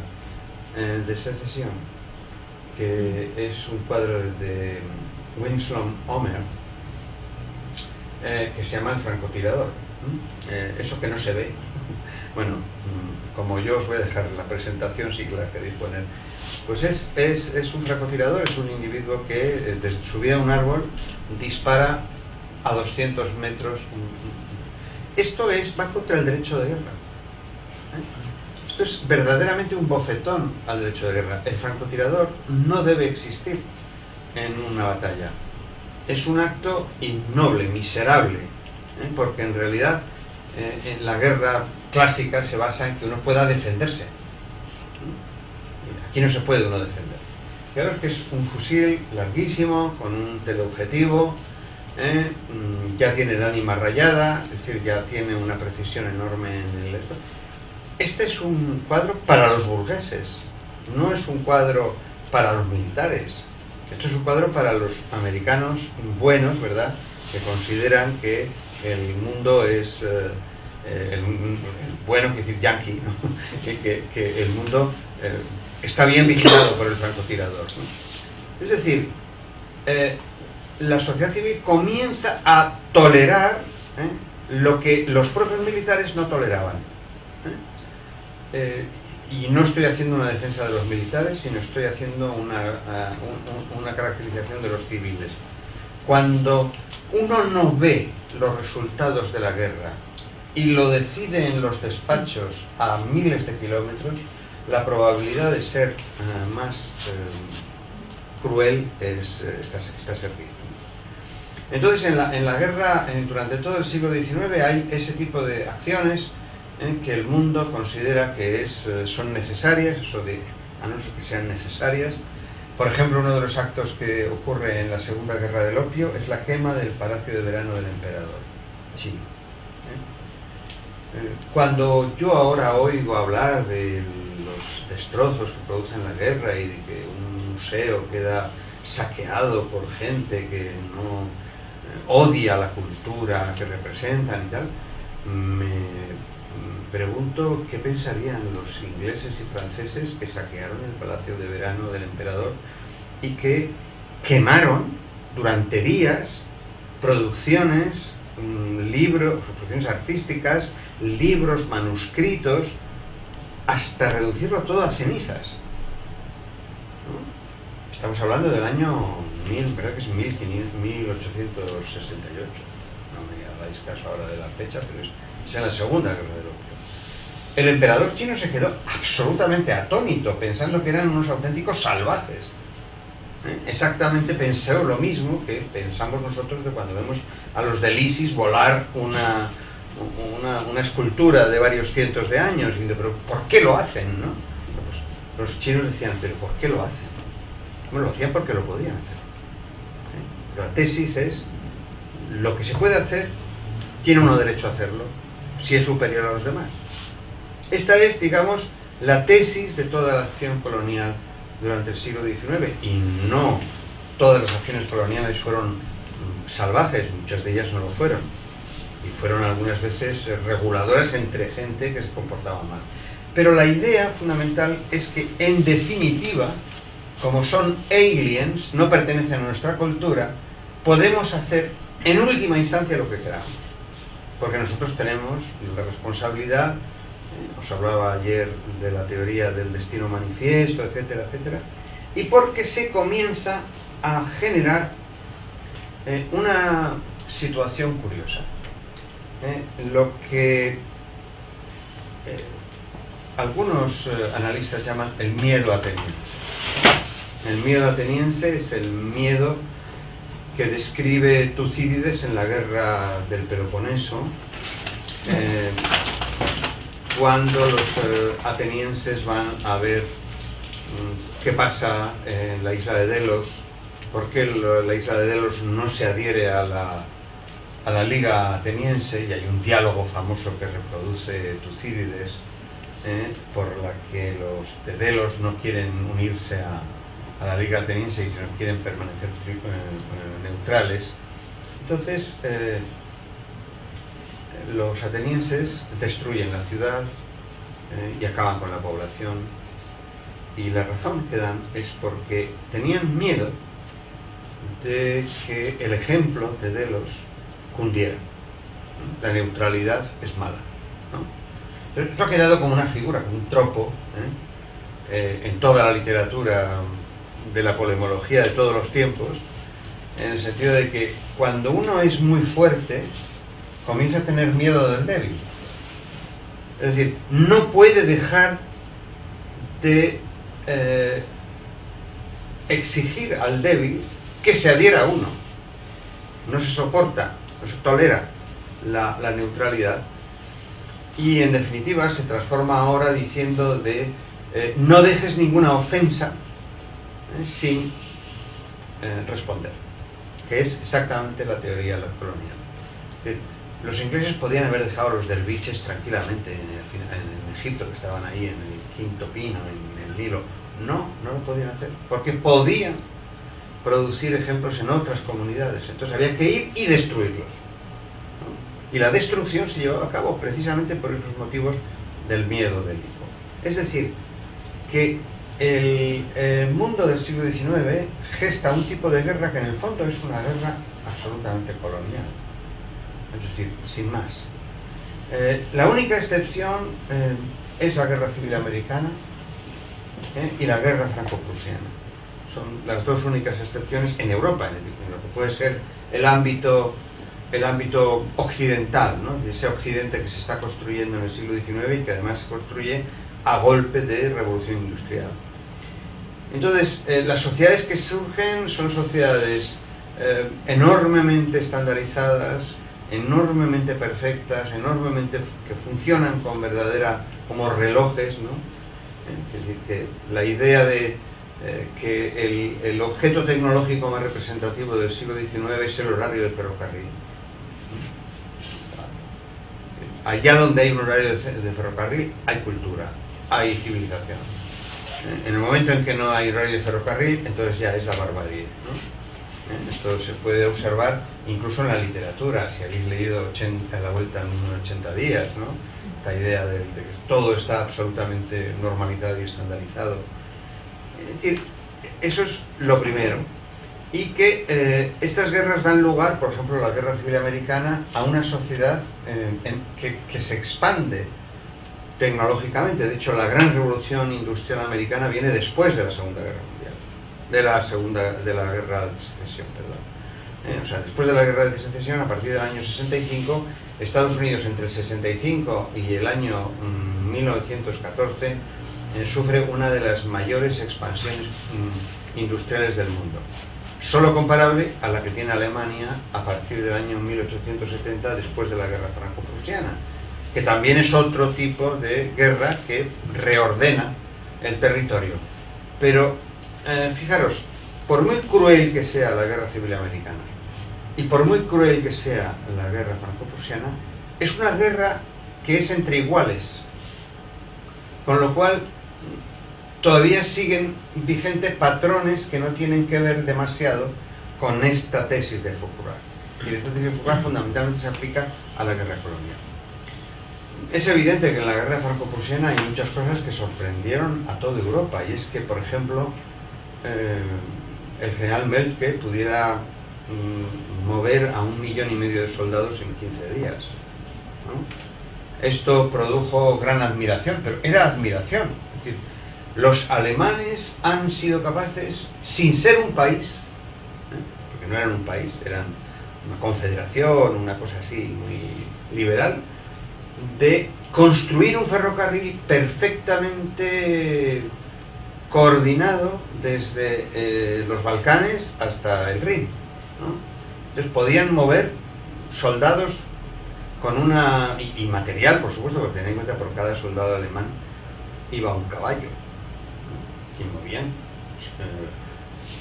de secesión, que es un cuadro de Winslow Homer, que se llama El francotirador. Eso que no se ve. Bueno, como yo os voy a dejar la presentación, si la queréis poner. Pues es un francotirador, es un individuo que desde subida a un árbol dispara a 200 metros. Esto va contra el derecho de guerra. Esto es verdaderamente un bofetón al derecho de guerra. El francotirador no debe existir en una batalla. Es un acto innoble, miserable, porque en realidad en la guerra clásica se basa en que uno pueda defenderse. Aquí no se puede uno defender. Claro que es un fusil larguísimo, con un teleobjetivo, ya tiene el ánima rayada, es decir, ya tiene una precisión enorme en el... Este es un cuadro para los burgueses, no es un cuadro para los militares. Esto es un cuadro para los americanos buenos, ¿verdad?, que consideran que el mundo es el bueno, quiere decir yankee, ¿no? que el mundo está bien vigilado por el francotirador, ¿no? Es decir, la sociedad civil comienza a tolerar lo que los propios militares no toleraban. Y no estoy haciendo una defensa de los militares, sino estoy haciendo una caracterización de los civiles. Cuando uno no ve los resultados de la guerra y lo decide en los despachos a miles de kilómetros, la probabilidad de ser más cruel está servida. Entonces, en la guerra, durante todo el siglo XIX, hay ese tipo de acciones que el mundo considera que son necesarias, a no ser que sean necesarias. Por ejemplo, uno de los actos que ocurre en la Segunda Guerra del Opio es la quema del Palacio de Verano del Emperador chino. Cuando yo ahora oigo hablar de los destrozos que producen la guerra y de que un museo queda saqueado por gente que no odia la cultura que representan y tal, me pregunto qué pensarían los ingleses y franceses que saquearon el Palacio de Verano del Emperador y que quemaron durante días producciones, libros, producciones artísticas, libros, manuscritos, hasta reducirlo todo a cenizas. Estamos hablando del año 1868. No me hagáis caso ahora de la fecha, pero es en la Segunda Guerra del Opio. El emperador chino se quedó absolutamente atónito, pensando que eran unos auténticos salvajes. Exactamente pensó lo mismo que pensamos nosotros de cuando vemos a los del ISIS volar una escultura de varios cientos de años. Y pero ¿por qué lo hacen, no? Pues los chinos decían, ¿pero por qué lo hacen? Bueno, lo hacían porque lo podían hacer. La tesis es, lo que se puede hacer, tiene uno derecho a hacerlo, si es superior a los demás. Esta es, digamos, la tesis de toda la acción colonial durante el siglo XIX, y no todas las acciones coloniales fueron salvajes, muchas de ellas no lo fueron, y fueron algunas veces reguladoras entre gente que se comportaba mal. Pero la idea fundamental es que, en definitiva, como son aliens, no pertenecen a nuestra cultura, podemos hacer en última instancia lo que queramos, porque nosotros tenemos la responsabilidad. Os hablaba ayer de la teoría del destino manifiesto, etcétera, etcétera, y porque se comienza a generar una situación curiosa, lo que algunos analistas llaman el miedo ateniense. El miedo ateniense es el miedo que describe Tucídides en la guerra del Peloponeso, cuando los atenienses van a ver qué pasa en la isla de Delos, por qué la isla de Delos no se adhiere a la liga ateniense, y hay un diálogo famoso que reproduce Tucídides, por la que los de Delos no quieren unirse a la liga ateniense y no quieren permanecer neutrales. Entonces los atenienses destruyen la ciudad y acaban con la población, y la razón que dan es porque tenían miedo de que el ejemplo de Delos cundiera. La neutralidad es mala, ¿no? Pero esto ha quedado como una figura, como un tropo, en toda la literatura de la polemología de todos los tiempos, en el sentido de que cuando uno es muy fuerte, comienza a tener miedo del débil. Es decir, no puede dejar de exigir al débil que se adhiera a uno. No se soporta, no se tolera la neutralidad, y en definitiva se transforma ahora diciendo de no dejes ninguna ofensa sin responder, que es exactamente la teoría colonial. Los ingleses podían haber dejado a los derviches tranquilamente en Egipto, que estaban ahí en el Quinto Pino, en el Nilo. No lo podían hacer, porque podían producir ejemplos en otras comunidades. Entonces había que ir y destruirlos, ¿no? Y la destrucción se llevaba a cabo precisamente por esos motivos del miedo del hijo. Es decir, que el mundo del siglo XIX gesta un tipo de guerra que en el fondo es una guerra absolutamente colonial. Es decir, sin más. La única excepción es la Guerra Civil Americana y la Guerra Franco-Prusiana. Son las dos únicas excepciones en Europa, en lo que puede ser el ámbito occidental, ¿no? Ese occidente que se está construyendo en el siglo XIX y que además se construye a golpe de revolución industrial. Entonces, las sociedades que surgen son sociedades enormemente estandarizadas, enormemente perfectas, enormemente que funcionan como relojes, ¿no? Es decir, que la idea de que el objeto tecnológico más representativo del siglo XIX es el horario del ferrocarril. Allá donde hay un horario de ferrocarril hay cultura, hay civilización. En el momento en que no hay horario de ferrocarril, entonces ya es la barbarie, ¿no? Esto se puede observar incluso en la literatura. Si habéis leído La Vuelta en 80 días, ¿no? Esta idea de que todo está absolutamente normalizado y estandarizado. Es decir, eso es lo primero. Y que estas guerras dan lugar, por ejemplo, la Guerra Civil Americana, a una sociedad que se expande tecnológicamente. De hecho, la gran revolución industrial americana viene después de la Segunda Guerra Mundial, de la Guerra de Secesión, perdón. O sea, después de la Guerra de Secesión, a partir del año 65, Estados Unidos entre el 65 y el año 1914 sufre una de las mayores expansiones industriales del mundo, solo comparable a la que tiene Alemania a partir del año 1870, después de la Guerra Franco-Prusiana, que también es otro tipo de guerra que reordena el territorio. Pero fijaros, por muy cruel que sea la Guerra Civil Americana y por muy cruel que sea la Guerra Franco-Prusiana, es una guerra que es entre iguales, con lo cual todavía siguen vigentes patrones que no tienen que ver demasiado con esta tesis de Foucault. Y esta tesis de Foucault fundamentalmente se aplica a la guerra colonial. Es evidente que en la guerra franco-prusiana hay muchas cosas que sorprendieron a toda Europa, y es que, por ejemplo, el general Melke pudiera mover a 1,5 millones de soldados en 15 días, ¿no? Esto produjo gran admiración, pero era admiración. Es decir, los alemanes han sido capaces, sin ser un país, porque no eran un país, eran una confederación, una cosa así muy liberal, de construir un ferrocarril perfectamente coordinado desde los Balcanes hasta el Rin. ¿no? Entonces podían mover soldados con una... y material, por supuesto, porque tened en cuenta por cada soldado alemán iba un caballo, ¿no? Y movían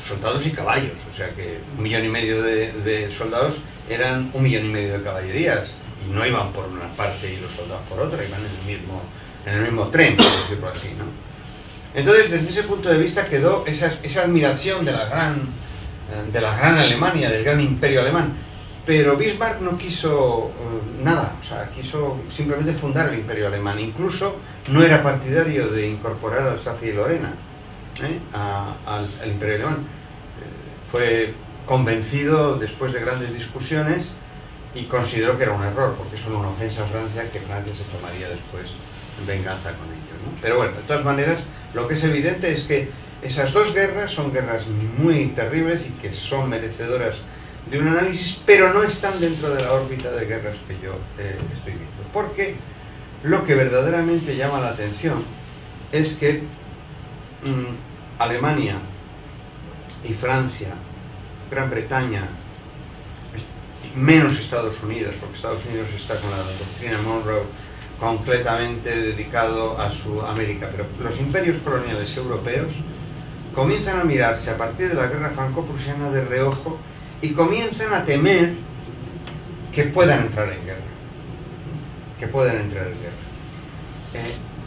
soldados y caballos, o sea que 1,5 millones de soldados eran 1,5 millones de caballerías, y no iban por una parte y los soldados por otra, iban en el mismo tren, por decirlo así, ¿no? Entonces, desde ese punto de vista quedó esa admiración de la gran Alemania, del gran imperio alemán. Pero Bismarck no quiso nada, o sea, quiso simplemente fundar el imperio alemán. Incluso no era partidario de incorporar a Alsacia y Lorena al imperio alemán. Fue convencido después de grandes discusiones y consideró que era un error, porque es una ofensa a Francia que Francia se tomaría después en venganza con ellos, ¿no? Pero bueno, de todas maneras, lo que es evidente es que esas dos guerras son guerras muy terribles y que son merecedoras de un análisis, pero no están dentro de la órbita de guerras que yo estoy viendo. Porque lo que verdaderamente llama la atención es que Alemania y Francia, Gran Bretaña, menos Estados Unidos, porque Estados Unidos está con la doctrina Monroe completamente dedicado a su América, pero los imperios coloniales europeos comienzan a mirarse a partir de la guerra franco-prusiana de reojo y comienzan a temer que puedan entrar en guerra.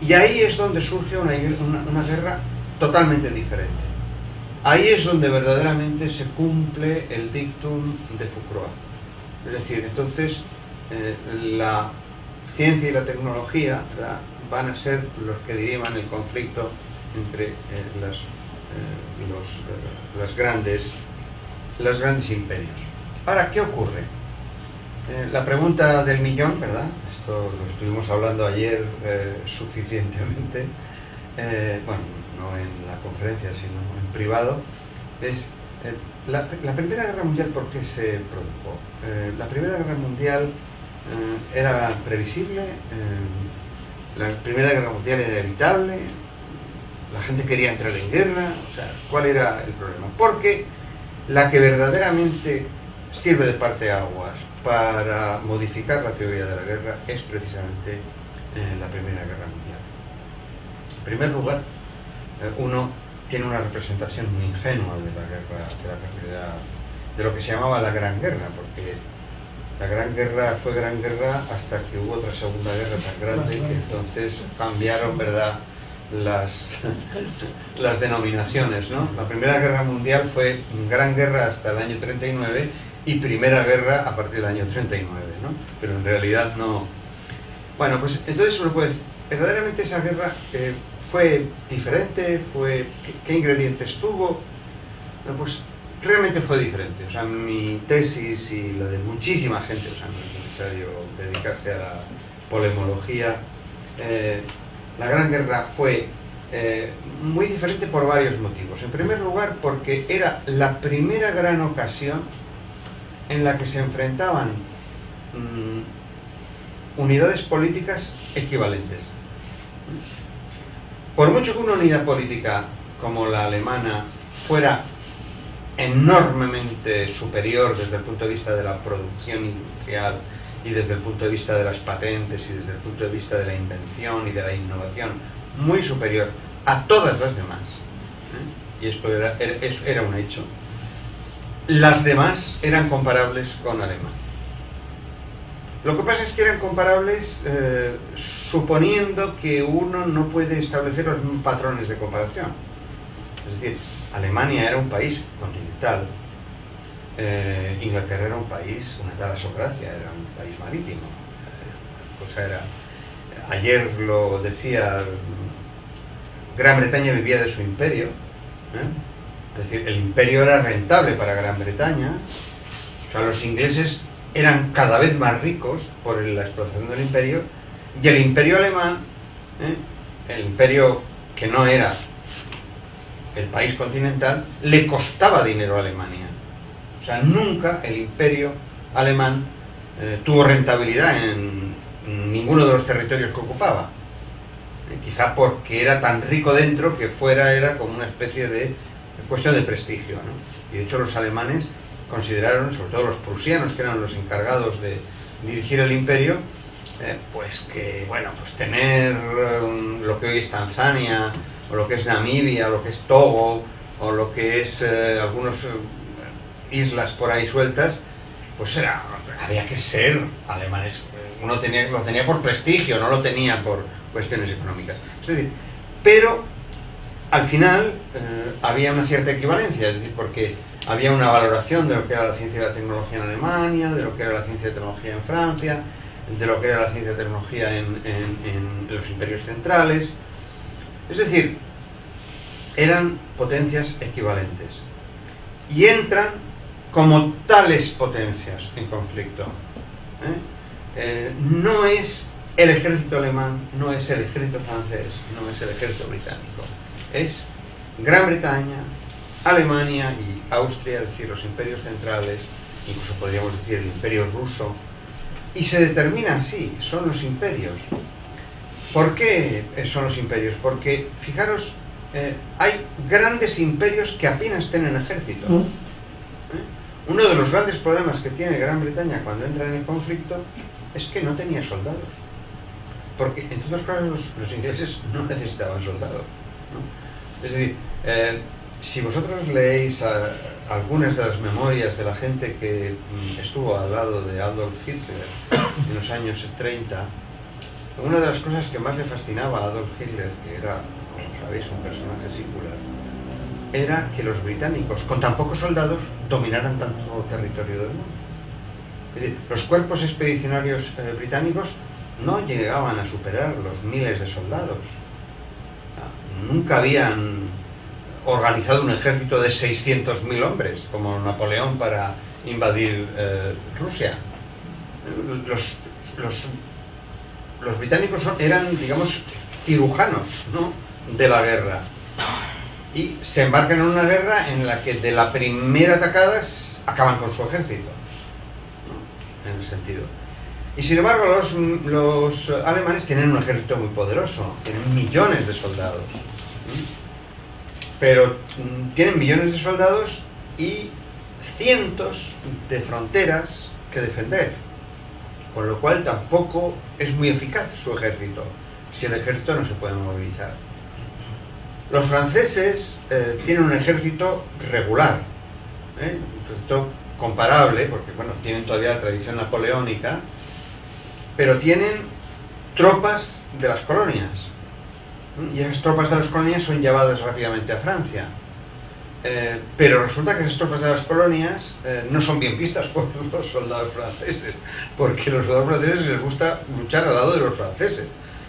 Y ahí es donde surge una guerra totalmente diferente. Ahí es donde verdaderamente se cumple el dictum de Foucroy. Es decir, entonces la ciencia y la tecnología, ¿verdad?, van a ser los que diriman el conflicto entre los grandes imperios. Ahora, ¿qué ocurre? La pregunta del millón, ¿verdad? Esto lo estuvimos hablando ayer suficientemente, bueno, no en la conferencia, sino en privado, es la Primera Guerra Mundial, ¿por qué se produjo? La Primera Guerra Mundial era previsible, la Primera Guerra Mundial era evitable, la gente quería entrar en guerra, o sea, ¿cuál era el problema? Porque la que verdaderamente sirve de parteaguas para modificar la teoría de la guerra es precisamente la Primera Guerra Mundial. En primer lugar, uno tiene una representación muy ingenua de la guerra, de lo que se llamaba la Gran Guerra, porque la Gran Guerra fue Gran Guerra hasta que hubo otra Segunda Guerra tan grande que entonces cambiaron, ¿verdad?, las denominaciones, ¿no? La Primera Guerra Mundial fue Gran Guerra hasta el año 39 y Primera Guerra a partir del año 39, ¿no? Pero en realidad no. Bueno, pues entonces, pues, verdaderamente esa guerra fue diferente, ¿qué ingredientes tuvo? Bueno, pues realmente fue diferente. O sea, mi tesis y la de muchísima gente, o sea, no es necesario dedicarse a la polemología. La Gran Guerra fue muy diferente por varios motivos. En primer lugar, porque era la primera gran ocasión en la que se enfrentaban unidades políticas equivalentes. Por mucho que una unidad política como la alemana fuera enormemente superior desde el punto de vista de la producción industrial y desde el punto de vista de las patentes y desde el punto de vista de la invención y de la innovación, muy superior a todas las demás, y esto era un hecho, las demás eran comparables con Alemania. Lo que pasa es que eran comparables suponiendo que uno no puede establecer los mismos patrones de comparación. Es decir, Alemania era un país continental, Inglaterra era un país, una talasocracia, era un país marítimo. La cosa era, ayer lo decía, Gran Bretaña vivía de su imperio, es decir, el imperio era rentable para Gran Bretaña, o sea, los ingleses eran cada vez más ricos por la explotación del imperio, y el imperio alemán, el imperio que no era el país continental, le costaba dinero a Alemania. O sea, nunca el imperio alemán tuvo rentabilidad en ninguno de los territorios que ocupaba. Quizá porque era tan rico dentro que fuera era como una especie de cuestión de prestigio, ¿no? Y de hecho los alemanes consideraron, sobre todo los prusianos, que eran los encargados de dirigir el imperio, pues que, bueno, pues tener lo que hoy es Tanzania, o lo que es Namibia, o lo que es Togo, o lo que es algunas islas por ahí sueltas, pues había que ser alemanes. Uno lo tenía por prestigio, no lo tenía por cuestiones económicas. Es decir, pero al final había una cierta equivalencia, es decir, porque había una valoración de lo que era la ciencia y la tecnología en Alemania, de lo que era la ciencia y la tecnología en Francia, de lo que era la ciencia y la tecnología en los imperios centrales. Es decir, eran potencias equivalentes. Y entran como tales potencias en conflicto. No es el ejército alemán, no es el ejército francés, no es el ejército británico. Es Gran Bretaña, Alemania y Austria, es decir, los imperios centrales, incluso podríamos decir el imperio ruso, y se determina así, son los imperios. ¿Por qué son los imperios? Porque, fijaros, hay grandes imperios que apenas tienen ejército. Uno de los grandes problemas que tiene Gran Bretaña cuando entra en el conflicto es que no tenía soldados. Porque, entre otras cosas, los ingleses no necesitaban soldados, ¿no? Es decir, si vosotros leéis algunas de las memorias de la gente que estuvo al lado de Adolf Hitler en los años 30, una de las cosas que más le fascinaba a Adolf Hitler, que era, como sabéis, un personaje singular, era que los británicos, con tan pocos soldados, dominaran tanto territorio del mundo. Es decir, los cuerpos expedicionarios británicos no llegaban a superar los miles de soldados. Nunca habían organizado un ejército de 600.000 hombres, como Napoleón para invadir Rusia. Los británicos eran, digamos, cirujanos, ¿no?, de la guerra. Y se embarcan en una guerra en la que de la primera atacada acaban con su ejército, ¿no?, en el sentido. Y sin embargo los alemanes tienen un ejército muy poderoso, tienen millones de soldados, pero tienen millones de soldados y cientos de fronteras que defender, con lo cual tampoco es muy eficaz su ejército, si el ejército no se puede movilizar. Los franceses tienen un ejército regular, un ejército comparable, porque bueno, tienen todavía la tradición napoleónica, pero tienen tropas de las colonias, y esas tropas de las colonias son llevadas rápidamente a Francia. Pero resulta que esas tropas de las colonias no son bien vistas por los soldados franceses, porque a los soldados franceses les gusta luchar al lado de los franceses.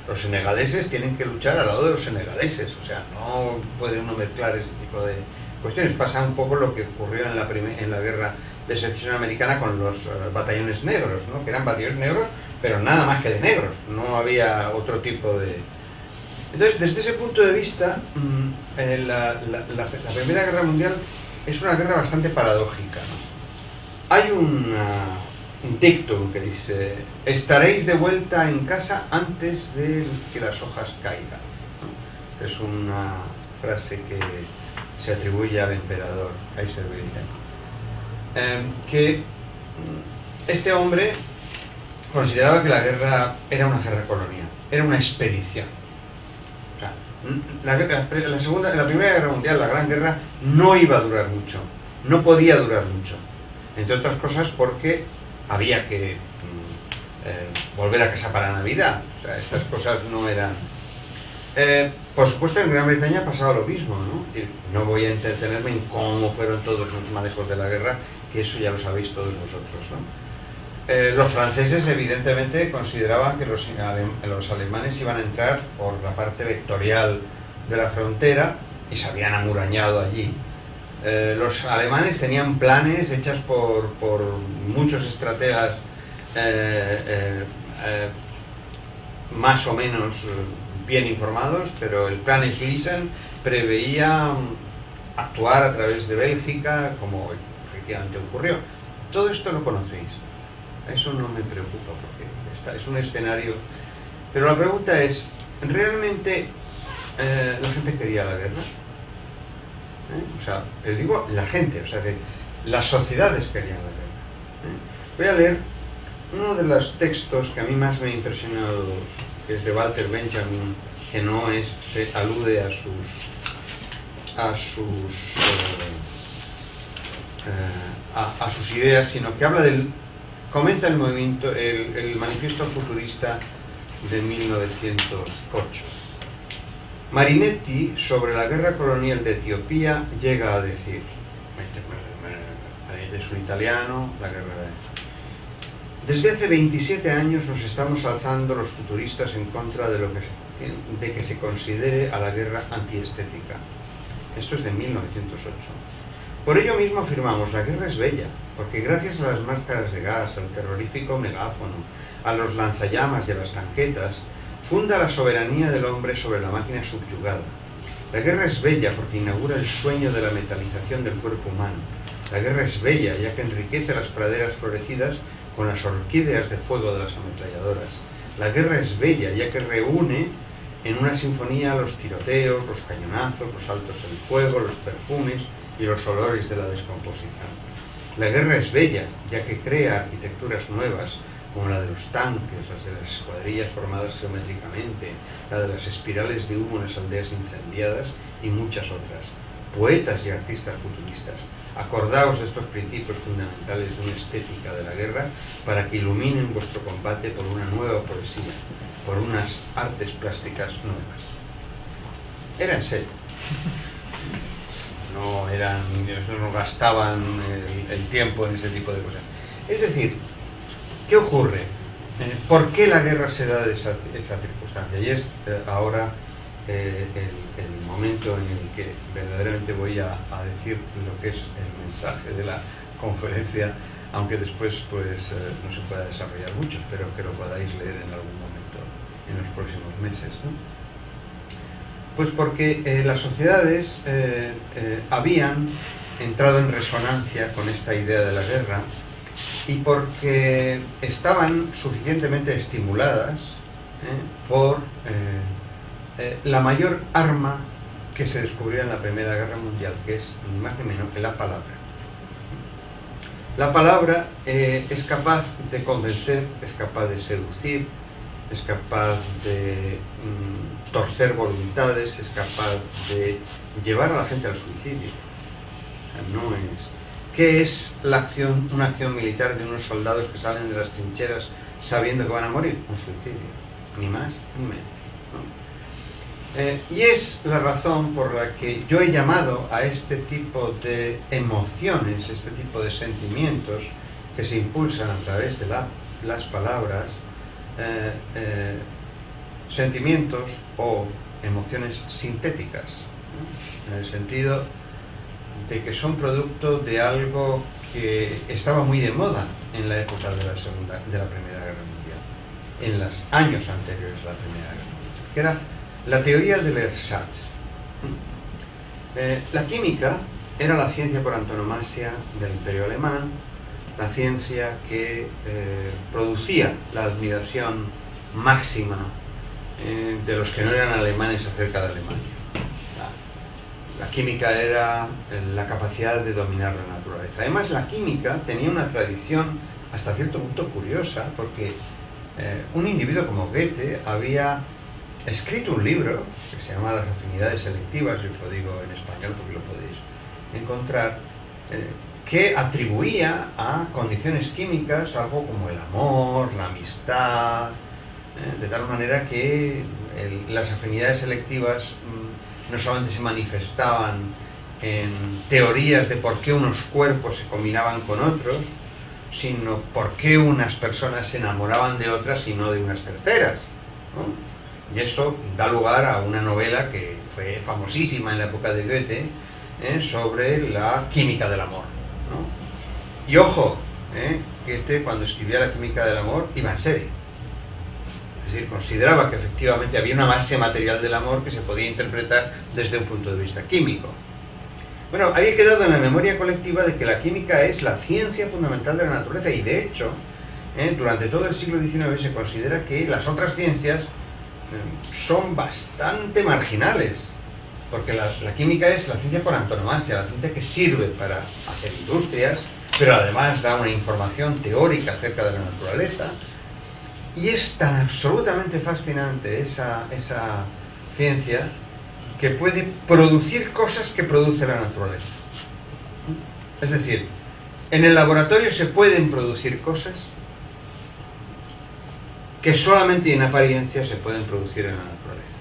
Los senegaleses tienen que luchar al lado de los senegaleses, o sea, no puede uno mezclar ese tipo de cuestiones. Pasa un poco lo que ocurrió en la guerra de secesión americana con los batallones negros, ¿no?, que eran batallones negros, pero nada más que de negros, no había otro tipo de... Entonces, desde ese punto de vista, la Primera Guerra Mundial es una guerra bastante paradójica, ¿no? Hay un dictum que dice: estaréis de vuelta en casa antes de que las hojas caigan, ¿no? Es una frase que se atribuye al emperador Kaiser Wilhelm, que este hombre consideraba que la guerra era una guerra colonial, era una expedición. O sea, la Primera Guerra Mundial, la Gran Guerra, no iba a durar mucho, no podía durar mucho, entre otras cosas porque había que volver a casa para Navidad. O sea, estas cosas no eran... por supuesto, en Gran Bretaña pasaba lo mismo, ¿no? Es decir, no voy a entretenerme en cómo fueron todos los manejos de la guerra, que eso ya lo sabéis todos vosotros, ¿no? Los franceses evidentemente consideraban que los alemanes iban a entrar por la parte vectorial de la frontera y se habían amurañado allí. Los alemanes tenían planes hechas por muchos estrategas más o menos bien informados, pero el plan Schlieffen preveía actuar a través de Bélgica, como efectivamente ocurrió. Todo esto lo conocéis. Eso no me preocupa porque es un escenario. Pero la pregunta es, ¿realmente la gente quería la guerra? O sea, digo la gente, o sea, las sociedades querían la guerra. Voy a leer uno de los textos que a mí más me ha impresionado, que es de Walter Benjamin, que no es, se alude a sus ideas, sino que habla comenta el movimiento, el manifiesto futurista de 1908. Marinetti, sobre la guerra colonial de Etiopía, llega a decir, Marinetti es un italiano, la guerra desde hace 27 años nos estamos alzando los futuristas en contra de que se considere a la guerra antiestética. Esto es de 1908. Por ello mismo afirmamos, la guerra es bella, porque gracias a las máscaras de gas, al terrorífico megáfono, a los lanzallamas y a las tanquetas, funda la soberanía del hombre sobre la máquina subyugada. La guerra es bella porque inaugura el sueño de la metalización del cuerpo humano. La guerra es bella ya que enriquece las praderas florecidas con las orquídeas de fuego de las ametralladoras. La guerra es bella ya que reúne en una sinfonía los tiroteos, los cañonazos, los saltos en fuego, los perfumes y los olores de la descomposición. La guerra es bella ya que crea arquitecturas nuevas como la de los tanques, las de las escuadrillas formadas geométricamente, la de las espirales de humo en las aldeas incendiadas y muchas otras. Poetas y artistas futuristas, acordaos de estos principios fundamentales de una estética de la guerra para que iluminen vuestro combate por una nueva poesía, por unas artes plásticas nuevas. Era en serio. No gastaban el tiempo en ese tipo de cosas. Es decir, ¿qué ocurre? ¿Por qué la guerra se da de esa circunstancia? Y es ahora el momento en el que verdaderamente voy a decir lo que es el mensaje de la conferencia, aunque después pues no se pueda desarrollar mucho, espero que lo podáis leer en algún momento en los próximos meses, ¿no? Pues porque las sociedades habían entrado en resonancia con esta idea de la guerra y porque estaban suficientemente estimuladas por la mayor arma que se descubrió en la Primera Guerra Mundial, que es ni más ni menos que la palabra. La palabra es capaz de convencer, es capaz de seducir, es capaz de torcer voluntades, es capaz de llevar a la gente al suicidio. No es... ¿Qué es la acción, una acción militar de unos soldados que salen de las trincheras sabiendo que van a morir? Un suicidio, ni más ni menos, ¿no? Y es la razón por la que yo he llamado a este tipo de emociones, este tipo de sentimientos que se impulsan a través de las palabras, sentimientos o emociones sintéticas, ¿no? En el sentido de que son producto de algo que estaba muy de moda en la época de la Primera Guerra Mundial, en los años anteriores a la Primera Guerra Mundial, que era la teoría del ersatz. La química era la ciencia por antonomasia del Imperio Alemán, la ciencia que producía la admiración máxima de los que no eran alemanes acerca de Alemania. La química era la capacidad de dominar la naturaleza. Además, la química tenía una tradición hasta cierto punto curiosa, porque un individuo como Goethe había escrito un libro que se llama Las afinidades selectivas, y os lo digo en español porque lo podéis encontrar, que atribuía a condiciones químicas algo como el amor, la amistad, de tal manera que las afinidades selectivas no solamente se manifestaban en teorías de por qué unos cuerpos se combinaban con otros, sino por qué unas personas se enamoraban de otras y no de unas terceras, ¿no? Y esto da lugar a una novela que fue famosísima en la época de Goethe, sobre la química del amor, ¿no? Y ojo, Goethe cuando escribía la química del amor iba en serio. Es decir, consideraba que efectivamente había una base material del amor que se podía interpretar desde un punto de vista químico. Bueno, había quedado en la memoria colectiva de que la química es la ciencia fundamental de la naturaleza y de hecho, durante todo el siglo XIX se considera que las otras ciencias son bastante marginales Porque la química es la ciencia por antonomasia, la ciencia que sirve para hacer industrias, pero además da una información teórica acerca de la naturaleza. Y es tan absolutamente fascinante esa ciencia que puede producir cosas que produce la naturaleza. Es decir, en el laboratorio se pueden producir cosas que solamente en apariencia se pueden producir en la naturaleza.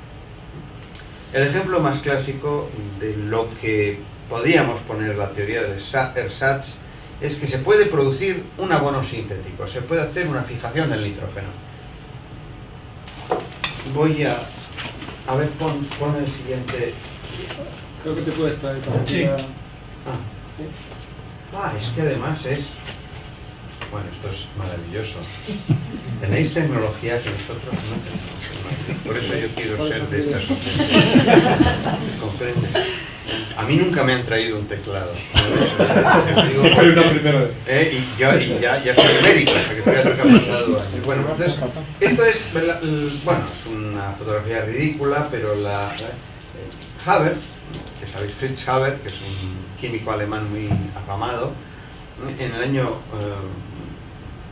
El ejemplo más clásico de lo que podíamos poner la teoría de ersatz es que se puede producir un abono sintético, se puede hacer una fijación del nitrógeno. Voy a ver, pon el siguiente. Creo que te puedes traer para Sí. Es que además es... Bueno, esto es maravilloso. Tenéis tecnología que nosotros no tenemos. Por eso yo quiero ser de esta sociedad. ¿Comprende? A mí nunca me han traído un teclado. Siempre hay una primera vez. Y ya soy médico, o sea que todavía lo que ha pasado antes. Bueno, entonces, esto es, bueno, es una fotografía ridícula, pero Haber, que sabéis, Fritz Haber, que es un químico alemán muy afamado, en el año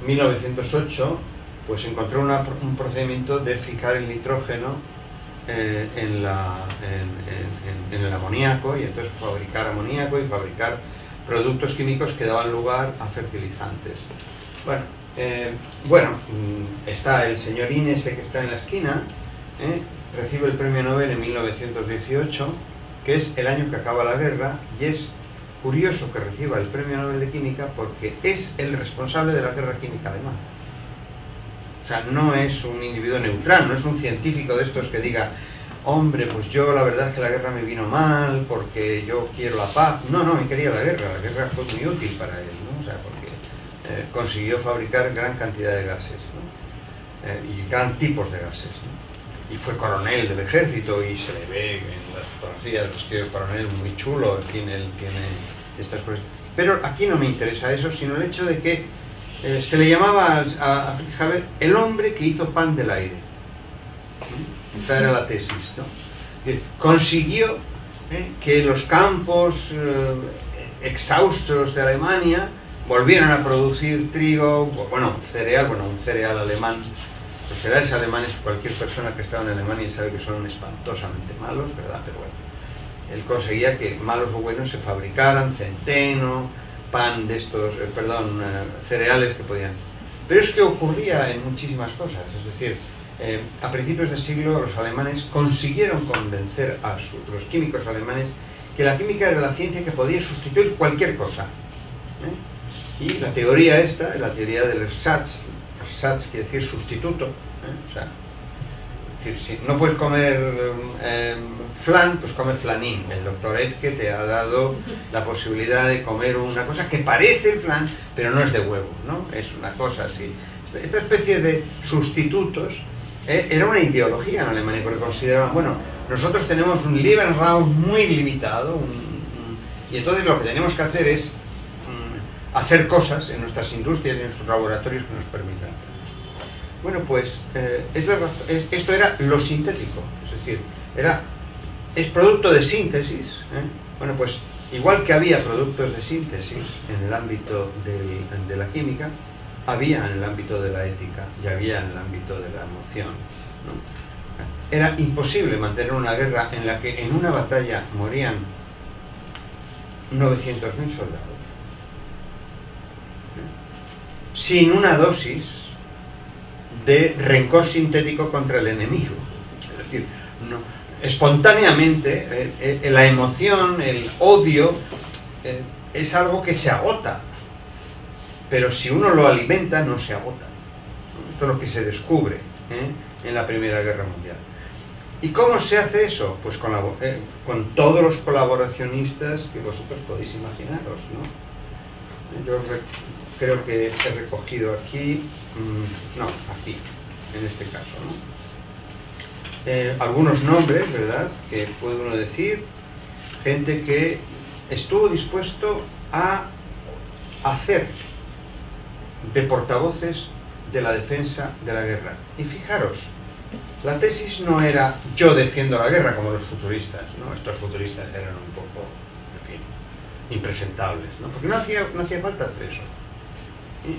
1908 pues encontró un procedimiento de fijar el nitrógeno en el amoníaco, y entonces fabricar amoníaco y fabricar productos químicos que daban lugar a fertilizantes. Bueno, está el señorín ese que está en la esquina, recibe el premio Nobel en 1918, que es el año que acaba la guerra, y es curioso que reciba el premio Nobel de Química porque es el responsable de la guerra química alemana. O sea, no es un individuo neutral, no es un científico de estos que diga, hombre, pues yo la verdad es que la guerra me vino mal porque yo quiero la paz. No, él quería la guerra fue muy útil para él, ¿no? O sea, porque consiguió fabricar gran cantidad de gases, ¿no? Y gran tipos de gases, ¿no? Y fue coronel del ejército y se le ve en las fotografías vestido de coronel muy chulo, en fin, él tiene estas cosas. Pero aquí no me interesa eso, sino el hecho de que se le llamaba a Fritz Haber el hombre que hizo pan del aire. Esta era la tesis, ¿no? Consiguió que los campos exhaustos de Alemania volvieran a producir trigo, un cereal alemán. Los cereales alemanes, cualquier persona que estaba en Alemania sabe que son espantosamente malos, ¿verdad? Pero bueno, él conseguía que malos o buenos se fabricaran, centeno, pan de estos, cereales que podían. Pero es que ocurría en muchísimas cosas, es decir, a principios del siglo los alemanes consiguieron convencer a los químicos alemanes que la química era la ciencia que podía sustituir cualquier cosa. Y la teoría esta, la teoría del ersatz quiere decir sustituto, o sea, es decir, si no puedes comer flan, pues come flanín. El doctor Edke te ha dado la posibilidad de comer una cosa que parece flan, pero no es de huevo, ¿no? Es una cosa así. Esta especie de sustitutos era una ideología en Alemania, porque consideraban, bueno, nosotros tenemos un Lebensraum muy limitado, y entonces lo que tenemos que hacer es hacer cosas en nuestras industrias y en nuestros laboratorios que nos permitan hacer eso. Bueno, pues es verdad, esto era lo sintético, es decir, es producto de síntesis. Bueno, pues igual que había productos de síntesis en el ámbito de la química, había en el ámbito de la ética y había en el ámbito de la emoción, ¿no? Era imposible mantener una guerra en la que en una batalla morían 900.000 soldados sin una dosis de rencor sintético contra el enemigo. Es decir, no, espontáneamente la emoción, el odio es algo que se agota, pero si uno lo alimenta no se agota. Esto es lo que se descubre en la Primera Guerra Mundial. ¿Y cómo se hace eso? Pues con todos los colaboracionistas que vosotros podéis imaginaros, ¿no? Yo creo que he recogido aquí, aquí, en este caso, ¿no? Algunos nombres, ¿verdad?, que puede uno decir, gente que estuvo dispuesto a hacer de portavoces de la defensa de la guerra. Y fijaros, La tesis no era yo defiendo la guerra como los futuristas, ¿no? Estos futuristas eran un poco, en fin, impresentables, ¿no? Porque no hacía falta hacer eso.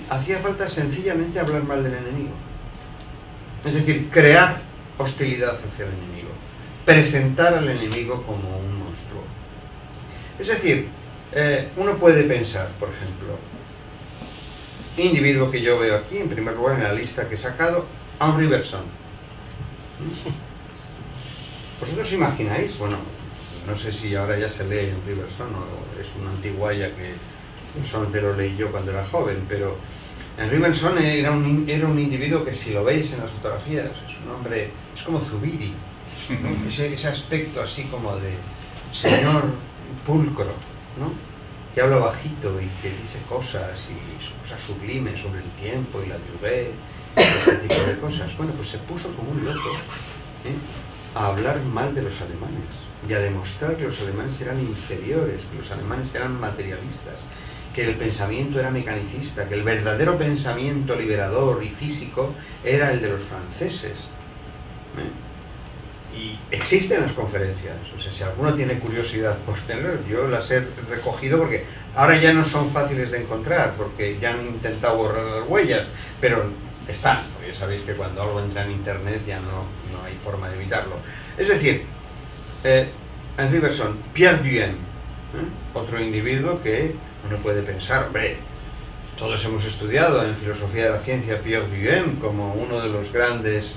Hacía falta sencillamente hablar mal del enemigo. Es decir, crear hostilidad hacia el enemigo, presentar al enemigo como un monstruo. Es decir, uno puede pensar, por ejemplo, un individuo que yo veo aquí, en primer lugar en la lista que he sacado, Henri Bergson. ¿Vosotros imagináis? Bueno, no sé si ahora ya se lee Henri Bergson o es una antiguaya que solamente lo leí yo cuando era joven, pero Henri Bergson era un individuo que, si lo veis en las fotografías, es un hombre, es como Zubiri, ¿no? Ese aspecto así como de señor pulcro, ¿no? Que habla bajito y que dice cosas sublimes sobre el tiempo y la durée, ese tipo de cosas. Bueno, pues se puso como un loco, a hablar mal de los alemanes y a demostrar que los alemanes eran inferiores, que los alemanes eran materialistas, que el pensamiento era mecanicista, que el verdadero pensamiento liberador y físico era el de los franceses. Y existen las conferencias, o sea, si alguno tiene curiosidad por tenerlas, yo las he recogido porque ahora ya no son fáciles de encontrar, porque ya han intentado borrar las huellas, pero están, porque ya sabéis que cuando algo entra en internet ya no hay forma de evitarlo. Es decir, Henri Bergson, Pierre Duhem, otro individuo que uno puede pensar, hombre, todos hemos estudiado en filosofía de la ciencia Pierre Duhem como uno de los grandes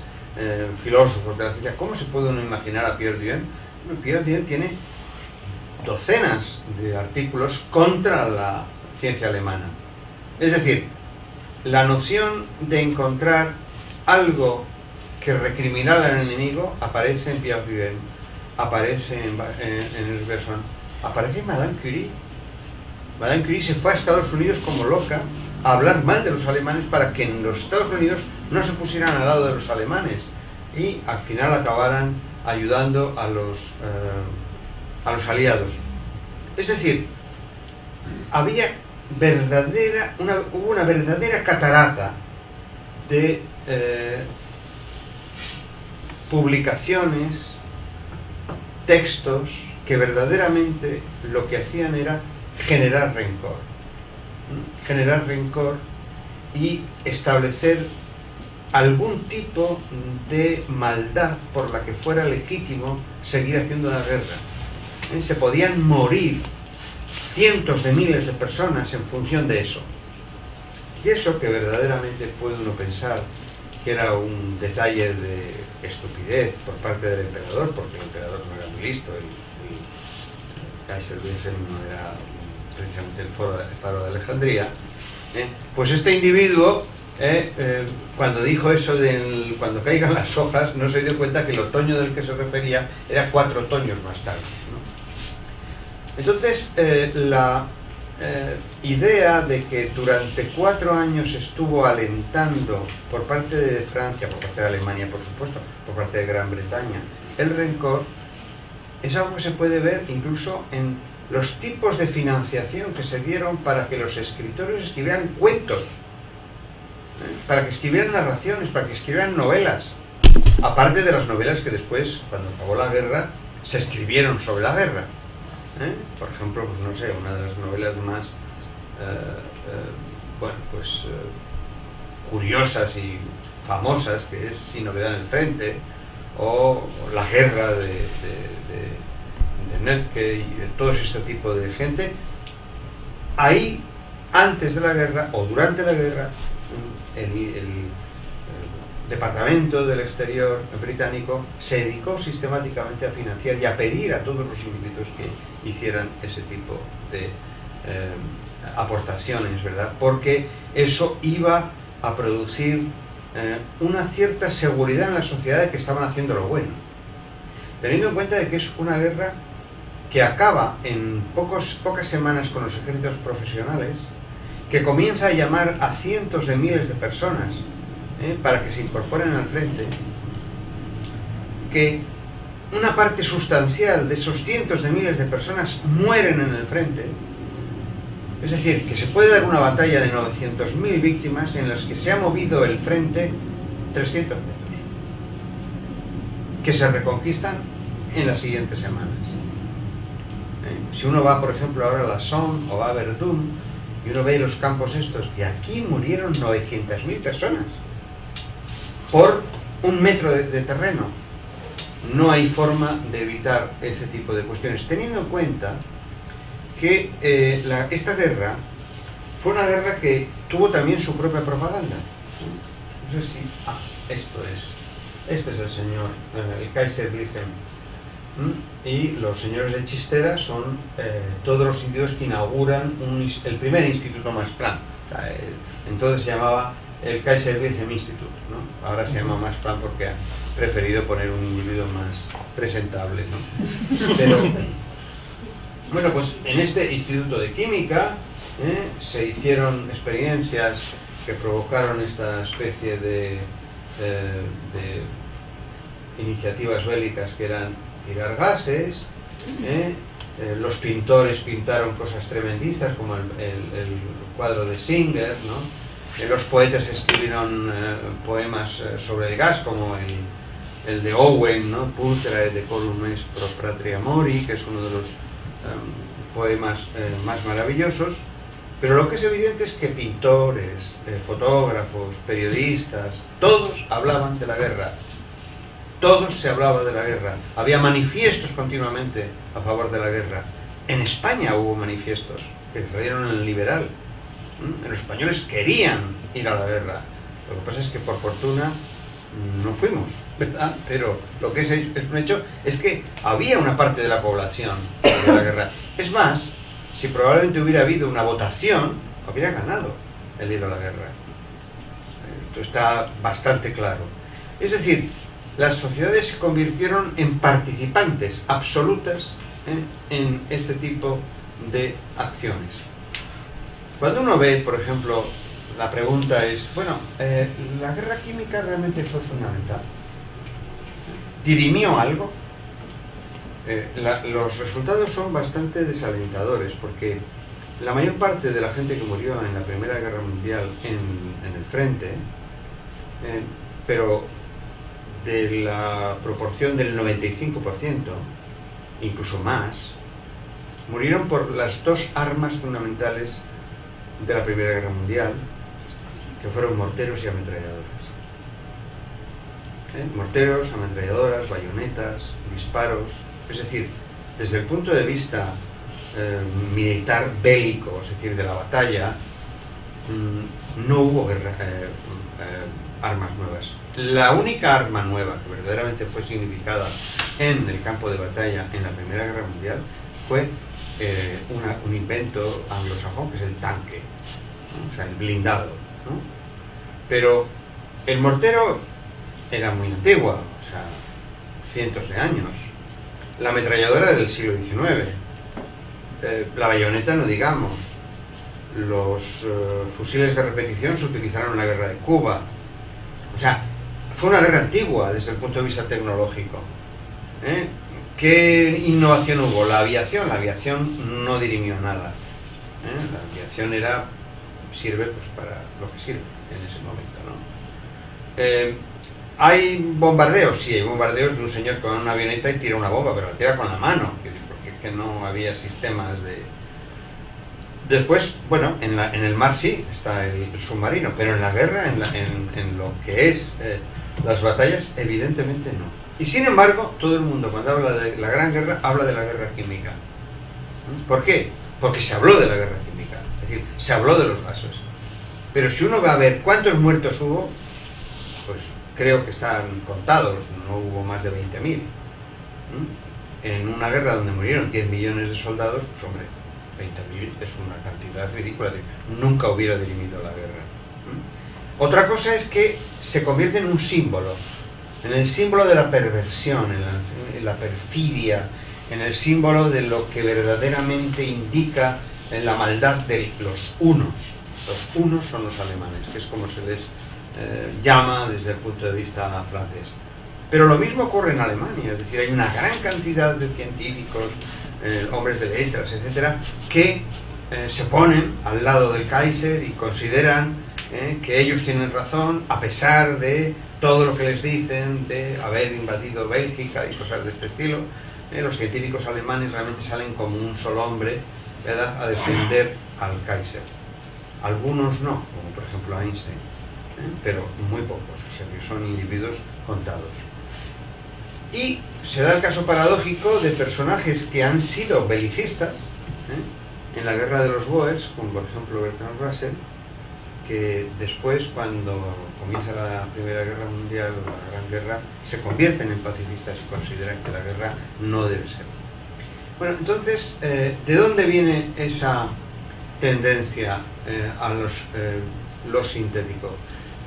filósofos de la ciencia. ¿Cómo se puede uno imaginar a Pierre Duhem? Bueno, Pierre Duhem tiene docenas de artículos contra la ciencia alemana. Es decir, la noción de encontrar algo que recriminara al enemigo aparece en Pierre Duhem, aparece en Henri Bergson, aparece en Madame Curie. Madame Curie se fue a Estados Unidos como loca a hablar mal de los alemanes para que en los Estados Unidos no se pusieran al lado de los alemanes y al final acabaran ayudando a los aliados. Es decir, hubo una verdadera catarata de publicaciones, textos que verdaderamente lo que hacían era generar rencor y establecer algún tipo de maldad por la que fuera legítimo seguir haciendo la guerra. Se podían morir cientos de miles de personas en función de eso. Y eso, que verdaderamente puede uno pensar que era un detalle de estupidez por parte del emperador, porque el emperador no era muy listo, el Kaiser Wilhelm no era precisamente el faro de Alejandría, pues este individuo, cuando dijo eso de cuando caigan las hojas, no se dio cuenta que el otoño del que se refería era 4 otoños más tarde, ¿no? Entonces, la idea de que durante 4 años estuvo alentando por parte de Francia, por parte de Alemania, por supuesto, por parte de Gran Bretaña, el rencor, es algo que se puede ver incluso en los tipos de financiación que se dieron para que los escritores escribieran cuentos, para que escribieran narraciones, para que escribieran novelas, aparte de las novelas que después, cuando acabó la guerra, se escribieron sobre la guerra. Por ejemplo, pues no sé, una de las novelas más curiosas y famosas, que es Sin novedad en el frente, o La guerra de Nötke y de todo este tipo de gente. Ahí, antes de la guerra o durante la guerra, el Departamento del Exterior británico se dedicó sistemáticamente a financiar y a pedir a todos los individuos que hicieran ese tipo de aportaciones, ¿verdad? Porque eso iba a producir una cierta seguridad en la sociedad de que estaban haciendo lo bueno. Teniendo en cuenta de que es una guerra que acaba en pocas semanas con los ejércitos profesionales, que comienza a llamar a cientos de miles de personas para que se incorporen al frente, que una parte sustancial de esos cientos de miles de personas mueren en el frente. Es decir, que se puede dar una batalla de 900.000 víctimas en las que se ha movido el frente 300 metros. que se reconquistan en las siguientes semanas. Si uno va, por ejemplo, ahora a la Somme o va a Verdun y uno ve los campos estos, y aquí murieron 900.000 personas por 1 metro de terreno. No hay forma de evitar ese tipo de cuestiones, teniendo en cuenta que esta guerra fue una guerra que tuvo también su propia propaganda. No sé si... este es el señor, el Kaiser Wilhelm. Y los señores de Chistera son todos los individuos que inauguran el primer instituto Max Planck. Entonces se llamaba el Kaiser Wilhelm Institute, ¿no? Ahora se llama Max Planck porque ha preferido poner un individuo más presentable, ¿no? Pero, bueno, pues en este instituto de química se hicieron experiencias que provocaron esta especie de iniciativas bélicas que eran tirar gases. Los pintores pintaron cosas tremendistas como el cuadro de Singer, ¿no? Los poetas escribieron poemas sobre el gas como el de Owen, ¿no? Pulchra de colum est pro patria mori, que es uno de los poemas más maravillosos. Pero lo que es evidente es que pintores, fotógrafos, periodistas, todos hablaban de la guerra. Todos se hablaba de la guerra. Había manifiestos continuamente a favor de la guerra. En España hubo manifiestos que salieron en el Liberal. Los españoles querían ir a la guerra. Lo que pasa es que por fortuna no fuimos, ¿verdad? Pero lo que es un hecho es que había una parte de la población de la guerra. Es más, si probablemente hubiera habido una votación, habría ganado el ir a la guerra. Esto está bastante claro. Es decir, las sociedades se convirtieron en participantes absolutas en este tipo de acciones. Cuando uno ve, por ejemplo, la pregunta es, bueno, ¿la guerra química realmente fue fundamental? ¿Dirimió algo? Los resultados son bastante desalentadores, porque la mayor parte de la gente que murió en la Primera Guerra Mundial en el frente, pero de la proporción del 95%, incluso más, murieron por las dos armas fundamentales de la Primera Guerra Mundial, que fueron morteros y ametralladoras. Morteros, ametralladoras, bayonetas, disparos. Es decir, desde el punto de vista militar bélico, es decir, de la batalla, no hubo armas nuevas. La única arma nueva que verdaderamente fue significada en el campo de batalla en la Primera Guerra Mundial fue un invento anglosajón, que es el tanque, ¿no? O sea, el blindado, ¿no? Pero el mortero era muy antigua, o sea, cientos de años. La ametralladora del siglo XIX, la bayoneta no digamos, los fusiles de repetición se utilizaron en la guerra de Cuba. O sea, fue una guerra antigua desde el punto de vista tecnológico. ¿Qué innovación hubo? La aviación no dirimió nada. La aviación sirve pues para lo que sirve en ese momento, ¿no? ¿Hay bombardeos? Sí, hay bombardeos de un señor con una avioneta y tira una bomba, pero la tira con la mano, porque es que no había sistemas de... Después, bueno, en el mar sí está el submarino, pero en la guerra, en lo que es las batallas, evidentemente no. Y sin embargo, todo el mundo cuando habla de la Gran Guerra, habla de la guerra química. ¿Por qué? Porque se habló de la guerra química, es decir, se habló de los gases. Pero si uno va a ver cuántos muertos hubo, pues creo que están contados, no hubo más de 20.000. En una guerra donde murieron 10 millones de soldados, pues hombre, 20.000 es una cantidad ridícula, nunca hubiera dirimido la guerra. Otra cosa es que se convierte en un símbolo, en el símbolo de la perversión, en la perfidia, en el símbolo de lo que verdaderamente indica la maldad de los unos. Los unos son los alemanes, que es como se les llama desde el punto de vista francés. Pero lo mismo ocurre en Alemania, es decir, hay una gran cantidad de científicos, hombres de letras, etcétera, que se ponen al lado del Kaiser y consideran que ellos tienen razón a pesar de todo lo que les dicen de haber invadido Bélgica y cosas de este estilo. Los científicos alemanes realmente salen como un solo hombre, ¿verdad?, a defender al Kaiser. Algunos no, como por ejemplo Einstein, pero muy pocos, o sea que son individuos contados. Y se da el caso paradójico de personajes que han sido belicistas en la guerra de los Boers, como por ejemplo Bertrand Russell, que después, cuando comienza la Primera Guerra Mundial, la Gran Guerra, se convierten en pacifistas y consideran que la guerra no debe ser. Bueno, entonces, ¿de dónde viene esa tendencia a lo sintético?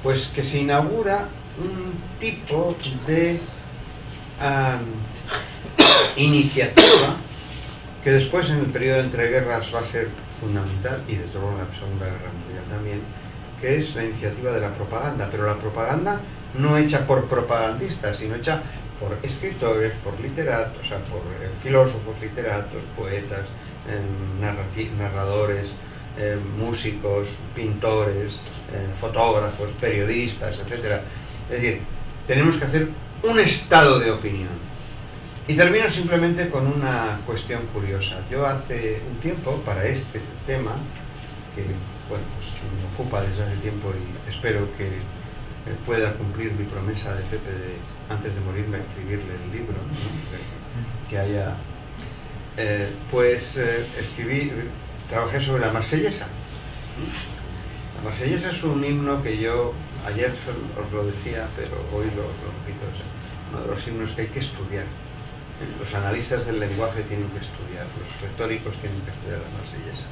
Pues que se inaugura un tipo de iniciativa que después, en el periodo de entreguerras, va a ser fundamental, y desde luego en la Segunda Guerra Mundial también, que es la iniciativa de la propaganda, pero la propaganda no hecha por propagandistas, sino hecha por escritores, por literatos, o sea, por filósofos, literatos, poetas, narradores, músicos, pintores, fotógrafos, periodistas, etc. Es decir, tenemos que hacer un estado de opinión. Y termino simplemente con una cuestión curiosa. Yo hace un tiempo, para este tema, que bueno, pues me ocupa desde hace tiempo y espero que pueda cumplir mi promesa de Pepe de, antes de morirme, escribirle el libro, ¿no? Que haya... trabajé sobre la Marsellesa. La Marsellesa es un himno que yo, ayer os lo decía, pero hoy lo repito, o sea, uno de los himnos que hay que estudiar. Los analistas del lenguaje tienen que estudiar, los retóricos tienen que estudiar la Marsellesa.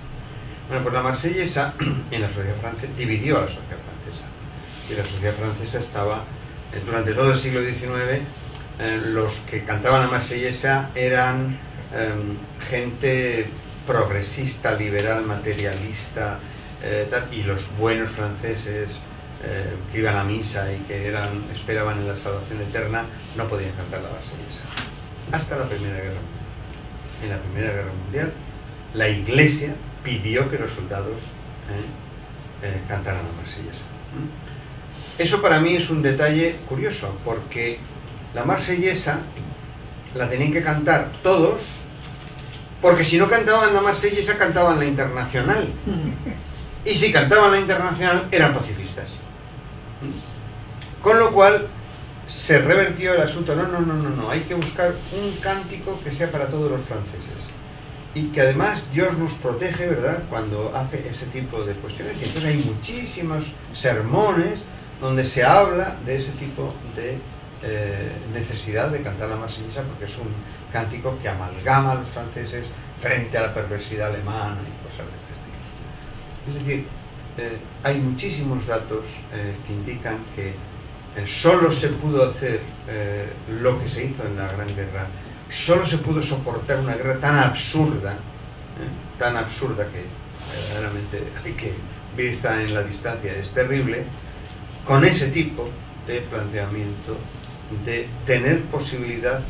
Bueno, pues la Marsellesa en la sociedad francesa dividió a la sociedad francesa. Y la sociedad francesa estaba, durante todo el siglo XIX, los que cantaban la Marsellesa eran gente progresista, liberal, materialista, y los buenos franceses que iban a misa y que esperaban en la salvación eterna no podían cantar la Marsellesa. Hasta la Primera Guerra Mundial. En la Primera Guerra Mundial, la Iglesia pidió que los soldados cantaran la Marsellesa. Eso para mí es un detalle curioso, porque la Marsellesa la tenían que cantar todos, porque si no cantaban la Marsellesa, cantaban la Internacional. Y si cantaban la Internacional, eran pacifistas. Con lo cual, se revertió el asunto. No, hay que buscar un cántico que sea para todos los franceses. Y que además Dios nos protege, ¿verdad?, cuando hace ese tipo de cuestiones. Y entonces hay muchísimos sermones donde se habla de ese tipo de necesidad de cantar la Marsellesa, porque es un cántico que amalgama a los franceses frente a la perversidad alemana y cosas de este estilo. Es decir, hay muchísimos datos que indican que solo se pudo hacer lo que se hizo en la Gran Guerra, solo se pudo soportar una guerra tan absurda que verdaderamente hay que vista en la distancia, es terrible, con ese tipo de planteamiento, de tener posibilidad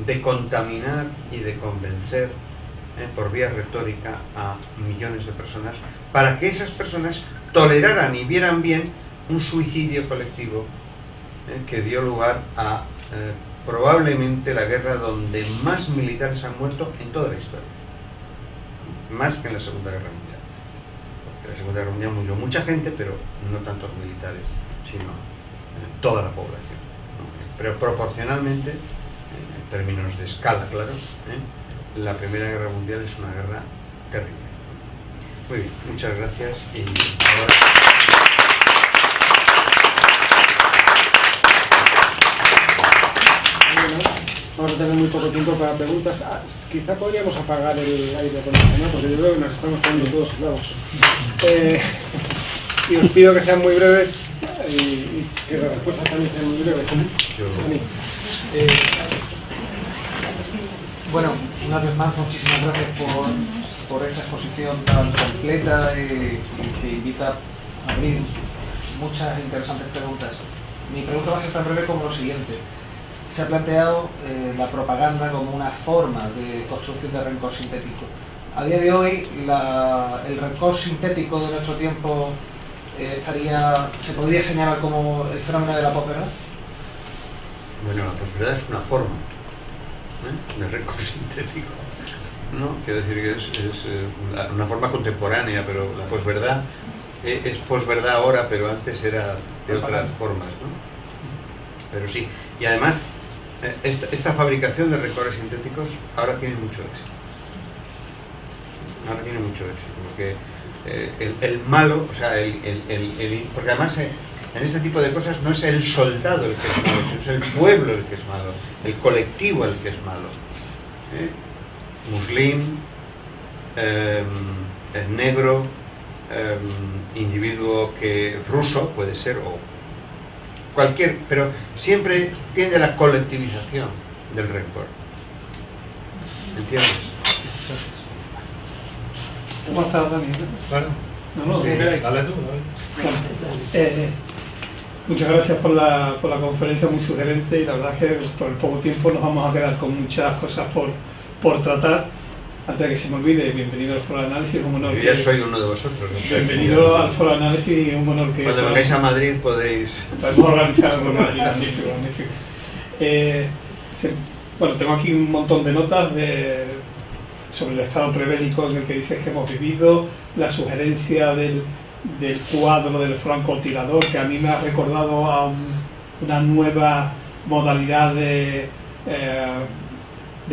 de contaminar y de convencer por vía retórica a millones de personas, para que esas personas toleraran y vieran bien un suicidio colectivo que dio lugar a probablemente la guerra donde más militares han muerto en toda la historia, más que en la Segunda Guerra Mundial, porque en la Segunda Guerra Mundial murió mucha gente, pero no tantos militares, sino toda la población, ¿no? Pero proporcionalmente, en términos de escala, claro, la Primera Guerra Mundial es una guerra terrible. Muy bien, muchas gracias y ahora... Vamos a tener muy poco tiempo para preguntas. Quizá podríamos apagar el aire acondicionado, porque yo veo que nos estamos poniendo todos helados. Y os pido que sean muy breves y que las respuestas también sean muy breves. Bueno, una vez más, muchísimas gracias por esta exposición tan completa y que invita a abrir muchas interesantes preguntas. Mi pregunta va a ser tan breve como lo siguiente. Se ha planteado la propaganda como una forma de construcción de rencor sintético. A día de hoy, el rencor sintético de nuestro tiempo se podría señalar como el fenómeno de la posverdad. Bueno, la posverdad es una forma de récord sintético, ¿no? Quiero decir que es una forma contemporánea, pero la posverdad es posverdad ahora, pero antes era de otras formas, ¿no? Pero sí, y además esta fabricación de récords sintéticos ahora tiene mucho éxito. Ahora tiene mucho éxito, porque el malo, o sea, porque además en este tipo de cosas no es el soldado el que es malo, sino es el pueblo el que es malo, el colectivo el que es malo. Muslim, negro, individuo ruso puede ser, o cualquier, pero siempre tiende a la colectivización del rencor. ¿Entiendes? ¿Cómo estás, Dani? Bueno, No, ¿qué queráis? dale tú. Bueno, muchas gracias por la conferencia, muy sugerente, y la verdad es que por el poco tiempo nos vamos a quedar con muchas cosas por tratar. Antes de que se me olvide, bienvenido al Foro de Análisis, un honor. Yo ya soy uno de vosotros. Bienvenido al Foro de Análisis, un honor que... Cuando vengáis a Madrid podéis... Podemos organizar algo en Madrid, magnífico, magnífico. Bueno, tengo aquí un montón de notas sobre el estado prebélico en el que dices que hemos vivido, la sugerencia del cuadro del francotirador, que a mí me ha recordado a una nueva modalidad de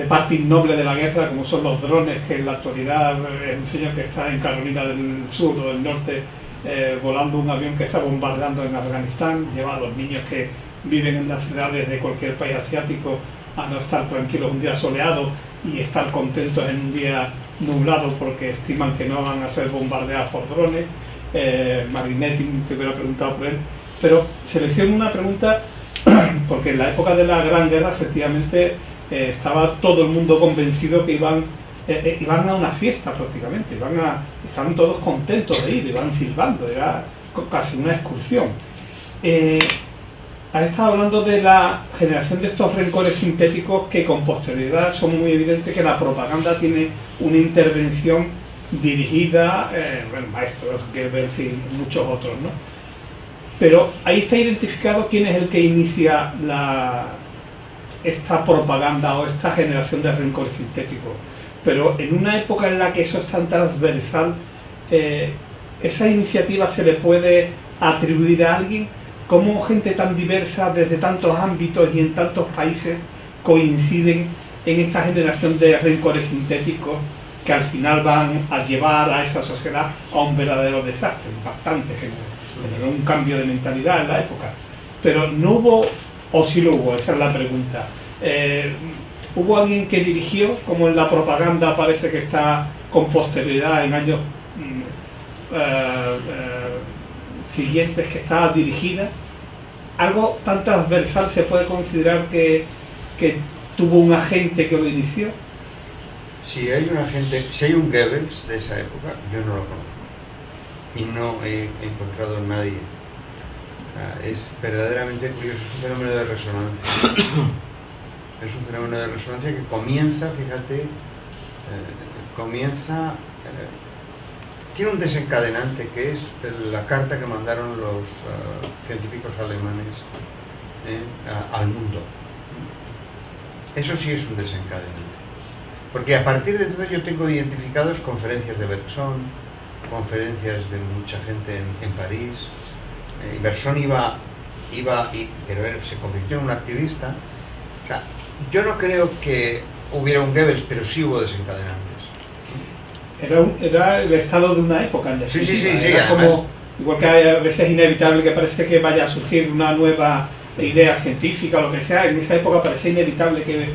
parte innoble de la guerra, como son los drones, que en la actualidad es un señor que está en Carolina del Sur o del Norte volando un avión que está bombardeando en Afganistán, lleva a los niños que viven en las ciudades de cualquier país asiático a no estar tranquilos un día soleado y estar contentos en un día nublado porque estiman que no van a ser bombardeados por drones. Marinetti te hubiera preguntado por él, pero selecciono una pregunta porque en la época de la Gran Guerra efectivamente estaba todo el mundo convencido que iban a una fiesta prácticamente, estaban todos contentos de ir, iban silbando, era casi una excursión. Has estado hablando de la generación de estos rencores sintéticos que con posterioridad son muy evidentes que la propaganda tiene una intervención dirigida, bueno, maestros, Goebbels y muchos otros, ¿no? Pero ahí está identificado quién es el que inicia esta propaganda o esta generación de rencor sintético. Pero en una época en la que eso es tan transversal, esa iniciativa se le puede atribuir a alguien. ¿Cómo gente tan diversa desde tantos ámbitos y en tantos países coinciden en esta generación de rencores sintéticos que al final van a llevar a esa sociedad a un verdadero desastre? Bastante generó un cambio de mentalidad en la época. Pero no hubo, o sí lo hubo, esa es la pregunta. ¿Hubo alguien que dirigió, como en la propaganda parece que está con posterioridad en años siguientes, que estaba dirigida? ¿Algo tan transversal se puede considerar que tuvo un agente que lo inició? Si hay un Goebbels de esa época, yo no lo conozco y no he encontrado a nadie. Es verdaderamente curioso, es un fenómeno de resonancia. Es un fenómeno de resonancia que comienza, fíjate, tiene un desencadenante que es la carta que mandaron los científicos alemanes al mundo. Eso sí es un desencadenante. Porque a partir de entonces yo tengo identificados conferencias de Bergson, conferencias de mucha gente en París. Bergson pero se convirtió en un activista. O sea, yo no creo que hubiera un Goebbels, pero sí hubo desencadenantes. Era el estado de una época, en definitiva. Sí, era además, como, igual que a veces es inevitable que parece que vaya a surgir una nueva idea científica o lo que sea, en esa época parecía inevitable que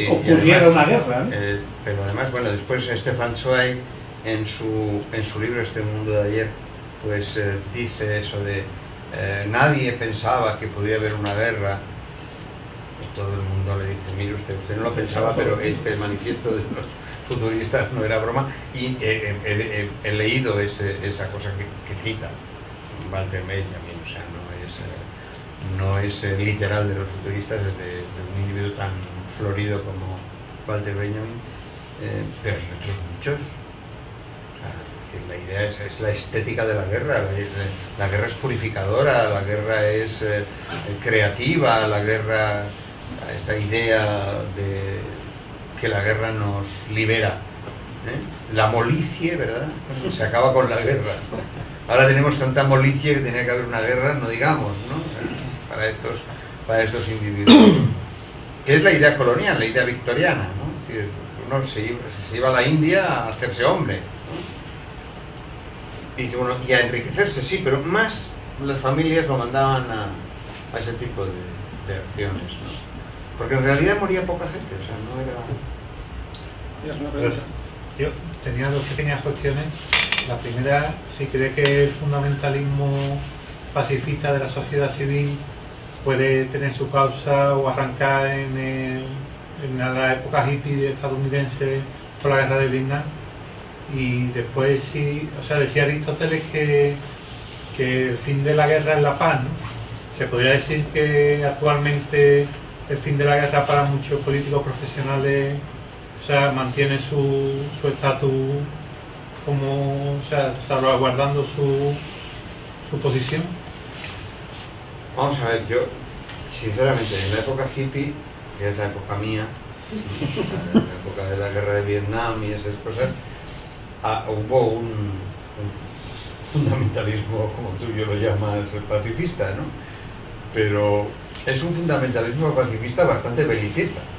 ocurriera además, una guerra, ¿no? Pero además, bueno, después Stefan Zweig en su libro Este mundo de ayer, pues dice eso de nadie pensaba que podía haber una guerra, y todo el mundo le dice, mire usted no lo pensaba, pero este manifiesto de los futuristas no era broma, y he leído esa cosa que cita Walter Benjamin, o sea, no es literal de los futuristas, es de un individuo tan florido como Walter Benjamin, pero hay otros muchos. O sea, decir, la idea es la estética de la guerra. La guerra es purificadora, la guerra es creativa, la guerra, esta idea de que la guerra nos libera, ¿eh? La molicie, ¿verdad? Se acaba con la guerra, ¿no? Ahora tenemos tanta molicie que tenía que haber una guerra, no digamos, ¿no? Para estos individuos. Que es la idea colonial, la idea victoriana, ¿no? Es decir, uno se iba a la India a hacerse hombre, ¿no? Y dice uno, y a enriquecerse, sí, pero más las familias lo mandaban a ese tipo de acciones, ¿no? Porque en realidad moría poca gente, o sea, no era... Yo tenía dos pequeñas cuestiones. La primera, si cree que el fundamentalismo pacifista de la sociedad civil puede tener su causa o arrancar en la época hippie estadounidense por la guerra de Vietnam. Y después, sí, o sea, decía Aristóteles que el fin de la guerra es la paz, ¿no? Se podría decir que actualmente el fin de la guerra para muchos políticos profesionales, o sea, mantiene su estatus como, o sea, salvaguardando su posición. Vamos a ver, yo, sinceramente, en la época hippie, que es la época mía, en la época de la guerra de Vietnam y esas cosas, hubo un fundamentalismo, como tú yo lo llamas, pacifista, ¿no? Pero es un fundamentalismo pacifista bastante belicista, ¿no?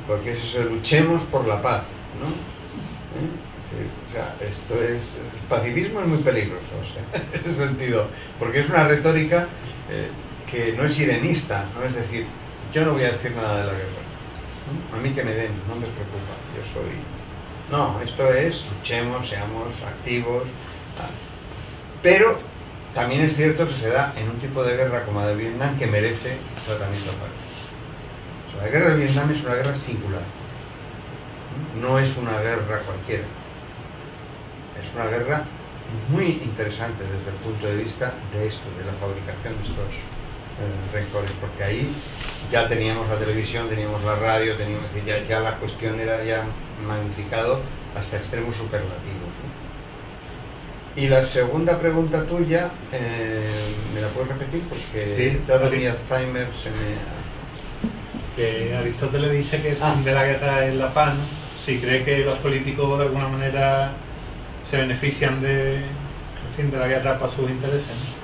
Porque es eso de luchemos por la paz, ¿no? Sí, o sea, esto es... El pacifismo es muy peligroso, o sea, en ese sentido, porque es una retórica que no es sirenista, ¿no? Es decir, yo no voy a decir nada de la guerra, ¿no? A mí que me den, no me preocupa, yo soy... No, esto es, luchemos, seamos activos, tal. Pero también es cierto que se da en un tipo de guerra como la de Vietnam que merece tratamiento aparte. O sea, la guerra de Vietnam es una guerra singular, no es una guerra cualquiera. Es una guerra muy interesante desde el punto de vista de esto, de la fabricación de estos rencores, porque ahí ya teníamos la televisión, teníamos la radio, teníamos, es decir, ya la cuestión era ya magnificado hasta extremos superlativos, ¿no? Y la segunda pregunta tuya, ¿me la puedes repetir? Porque sí, dado mi Alzheimer se me... Que Aristóteles dice que el fin de la guerra es la paz, ¿no? Si cree que los políticos de alguna manera se benefician del fin de la guerra para sus intereses, ¿no?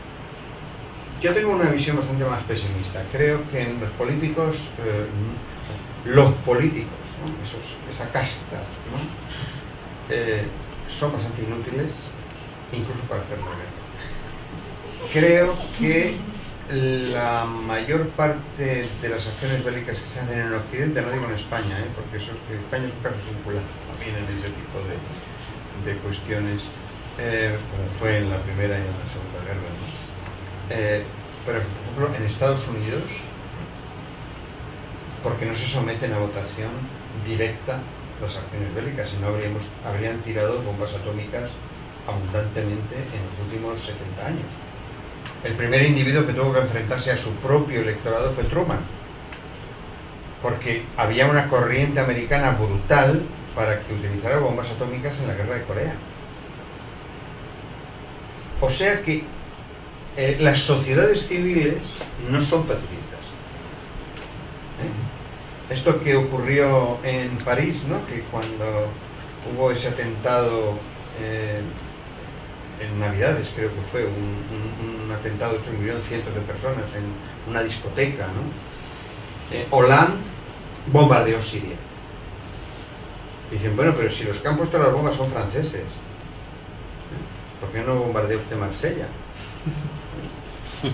Yo tengo una visión bastante más pesimista. Creo que en los políticos, ¿no? Esa casta, ¿no? Son bastante inútiles, incluso para hacer la guerra. Creo que la mayor parte de las acciones bélicas que se hacen en Occidente, no digo en España, porque España es un caso singular también en ese tipo de cuestiones, como fue en la Primera y en la Segunda Guerra, ¿no? Pero, por ejemplo, en Estados Unidos, porque no se someten a votación directa las acciones bélicas, si no habrían tirado bombas atómicas abundantemente en los últimos 70 años. El primer individuo que tuvo que enfrentarse a su propio electorado fue Truman, porque había una corriente americana brutal para que utilizara bombas atómicas en la guerra de Corea. O sea que las sociedades civiles no son pacifistas. Esto que ocurrió en París, ¿no? Que cuando hubo ese atentado en Navidades, creo que fue un atentado que murieron cientos de personas en una discoteca, ¿no? Hollande bombardeó Siria. Dicen, bueno, pero si los que han puesto las bombas son franceses, ¿por qué no bombardea usted Marsella?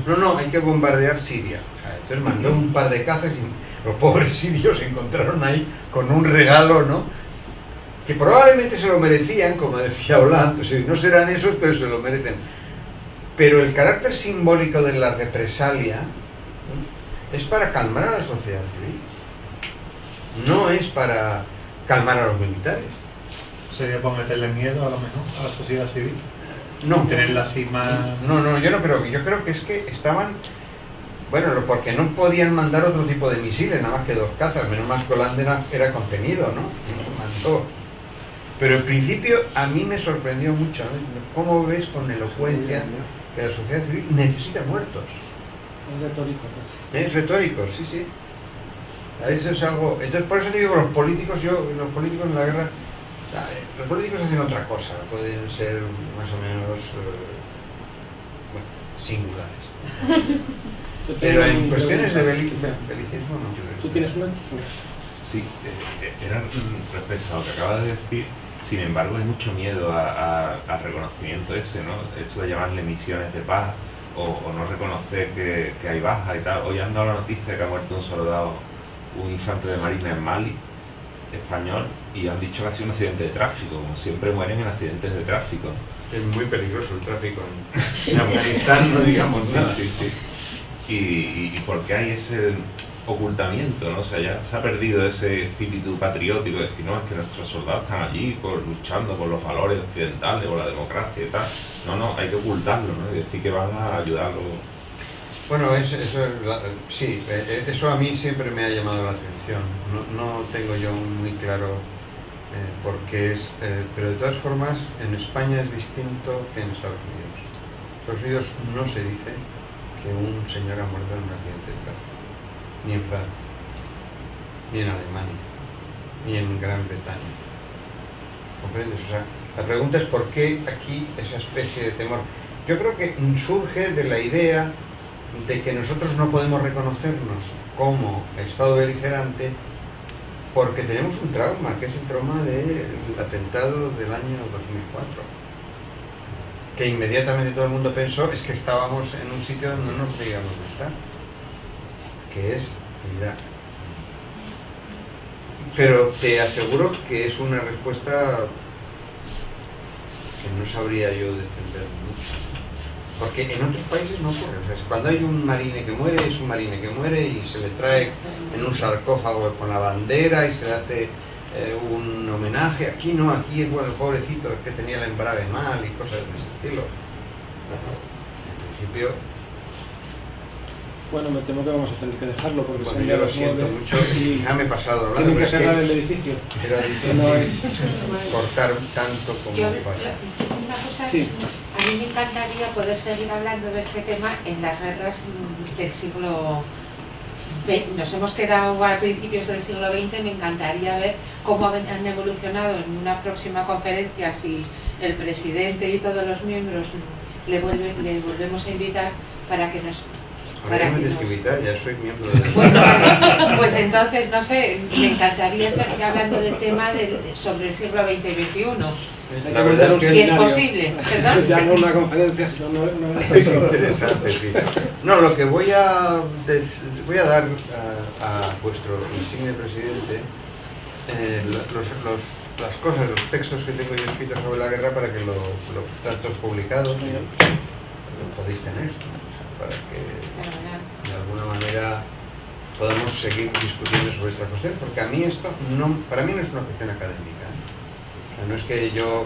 No, hay que bombardear Siria. O sea, entonces mandó un par de cazas y los pobres sirios se encontraron ahí con un regalo, ¿no? Que probablemente se lo merecían, como decía Hollande, o sea, no serán esos, pero se lo merecen. Pero el carácter simbólico de la represalia, ¿no? Es para calmar a la sociedad civil, no es para calmar a los militares. ¿Sería por meterle miedo a lo mejor a la sociedad civil? No. Tenerla así más... No, yo no creo. Yo creo que es que estaban... Bueno, porque no podían mandar otro tipo de misiles, nada más que 2 cazas. Menos mal que Hollande era contenido, ¿no? Mandó Pero en principio a mí me sorprendió mucho, ¿no? ¿Cómo ves con elocuencia que la sociedad civil necesita muertos? Es retórico, casi. Es retórico, sí, sí. Eso es algo... Entonces, por eso digo, los políticos en la guerra... Los políticos hacen otra cosa, pueden ser más o menos singulares. Pero en cuestiones de belicismo no. ¿Tú tienes una? Sí, era respecto a lo que acabas de decir. Sin embargo, hay mucho miedo al reconocimiento ese, ¿no? Esto de llamarle misiones de paz o no reconocer que hay bajas y tal. Hoy han dado la noticia de que ha muerto un soldado, un infante de marina en Mali, español, y han dicho que ha sido un accidente de tráfico, como siempre mueren en accidentes de tráfico. Es muy peligroso el tráfico en Afganistán, no digamos nada. Sí, sí, sí. Y porque hay ese ocultamiento, ¿no? O sea, ya se ha perdido ese espíritu patriótico de decir, no, es que nuestros soldados están allí luchando por los valores occidentales, por la democracia y tal. No, hay que ocultarlo, ¿no? Y decir que van a ayudarlo. Bueno, sí, eso a mí siempre me ha llamado la atención. No tengo yo muy claro por qué es, pero de todas formas en España es distinto que en Estados Unidos. En Estados Unidos no se dice que un señor ha muerto en un accidente de tráfico, ni en Francia, ni en Alemania, ni en Gran Bretaña. ¿Comprendes? O sea, la pregunta es por qué aquí esa especie de temor. Yo creo que surge de la idea de que nosotros no podemos reconocernos como Estado beligerante porque tenemos un trauma, que es el trauma del atentado del año 2004, que inmediatamente todo el mundo pensó es que estábamos en un sitio donde no nos debíamos de estar, que es Irak. Pero te aseguro que es una respuesta que no sabría yo defender mucho. Porque en otros países no ocurre. O sea, cuando hay un marine que muere, es un marine que muere y se le trae en un sarcófago con la bandera y se le hace un homenaje. Aquí no, aquí es bueno, el pobrecito, es que tenía el embrague mal y cosas de ese estilo. En principio... Bueno, me temo que vamos a tener que dejarlo porque Bueno, son yo ya lo las siento 9 mucho y ya me he pasado hablando. Tienen que pero es cerrar el edificio. Era Que difícil no es... cortar tanto como para... Una cosa, Sí. a mí me encantaría poder seguir hablando de este tema en las guerras del siglo XX. Nos hemos quedado a principios del siglo XX, me encantaría ver cómo han evolucionado en una próxima conferencia, si el presidente y todos los miembros le volvemos a invitar para que nos... Ahora ya me tienes que invitar, ya soy miembro de... Bueno, vale, pues entonces, no sé, me encantaría seguir hablando del tema sobre el siglo XX y XXI. La verdad es que Si es posible, ¿perdón? Ya no una conferencia, sino no es interesante, sí. No, lo que voy a dar a vuestro insigne presidente las cosas, los textos que tengo yo escritos sobre la guerra para que los tantos publicados lo podéis tener, para que de alguna manera podamos seguir discutiendo sobre esta cuestión, porque a mí esto para mí no es una cuestión académica. O sea, no es que yo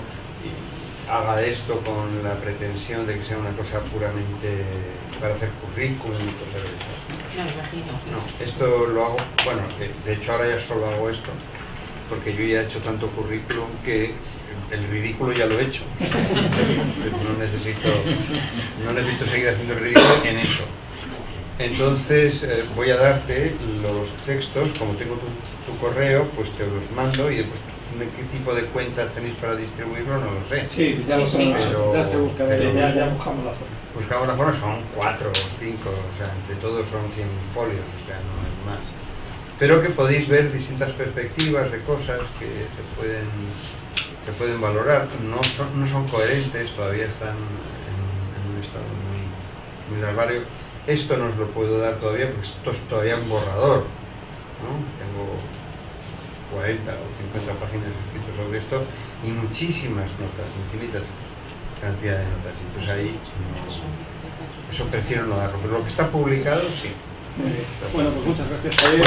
haga esto con la pretensión de que sea una cosa puramente para hacer currículum y cosas de estas. No, imagino. No, esto lo hago, bueno, de hecho ahora ya solo hago esto, porque yo ya he hecho tanto currículum que el ridículo ya lo he hecho. No necesito seguir haciendo el ridículo en eso. Entonces voy a darte los textos, como tengo tu correo, pues te los mando y después qué tipo de cuentas tenéis para distribuirlo no lo sé. Sí, ya, ya se buscará. Sí, ya buscamos la forma. Buscamos la forma, son 4 o 5, o sea, entre todos son 100 folios, o sea, no es más. Pero que podéis ver distintas perspectivas de cosas que se pueden valorar, no son coherentes, todavía están en un estado muy larvario. Esto no os lo puedo dar todavía porque esto es todavía un borrador, ¿no? Tengo 40 o 50 páginas escritas sobre esto y muchísimas notas, infinitas cantidad de notas. Entonces ahí eso prefiero no darlo, pero lo que está publicado sí. Bueno, pues muchas gracias, Javier.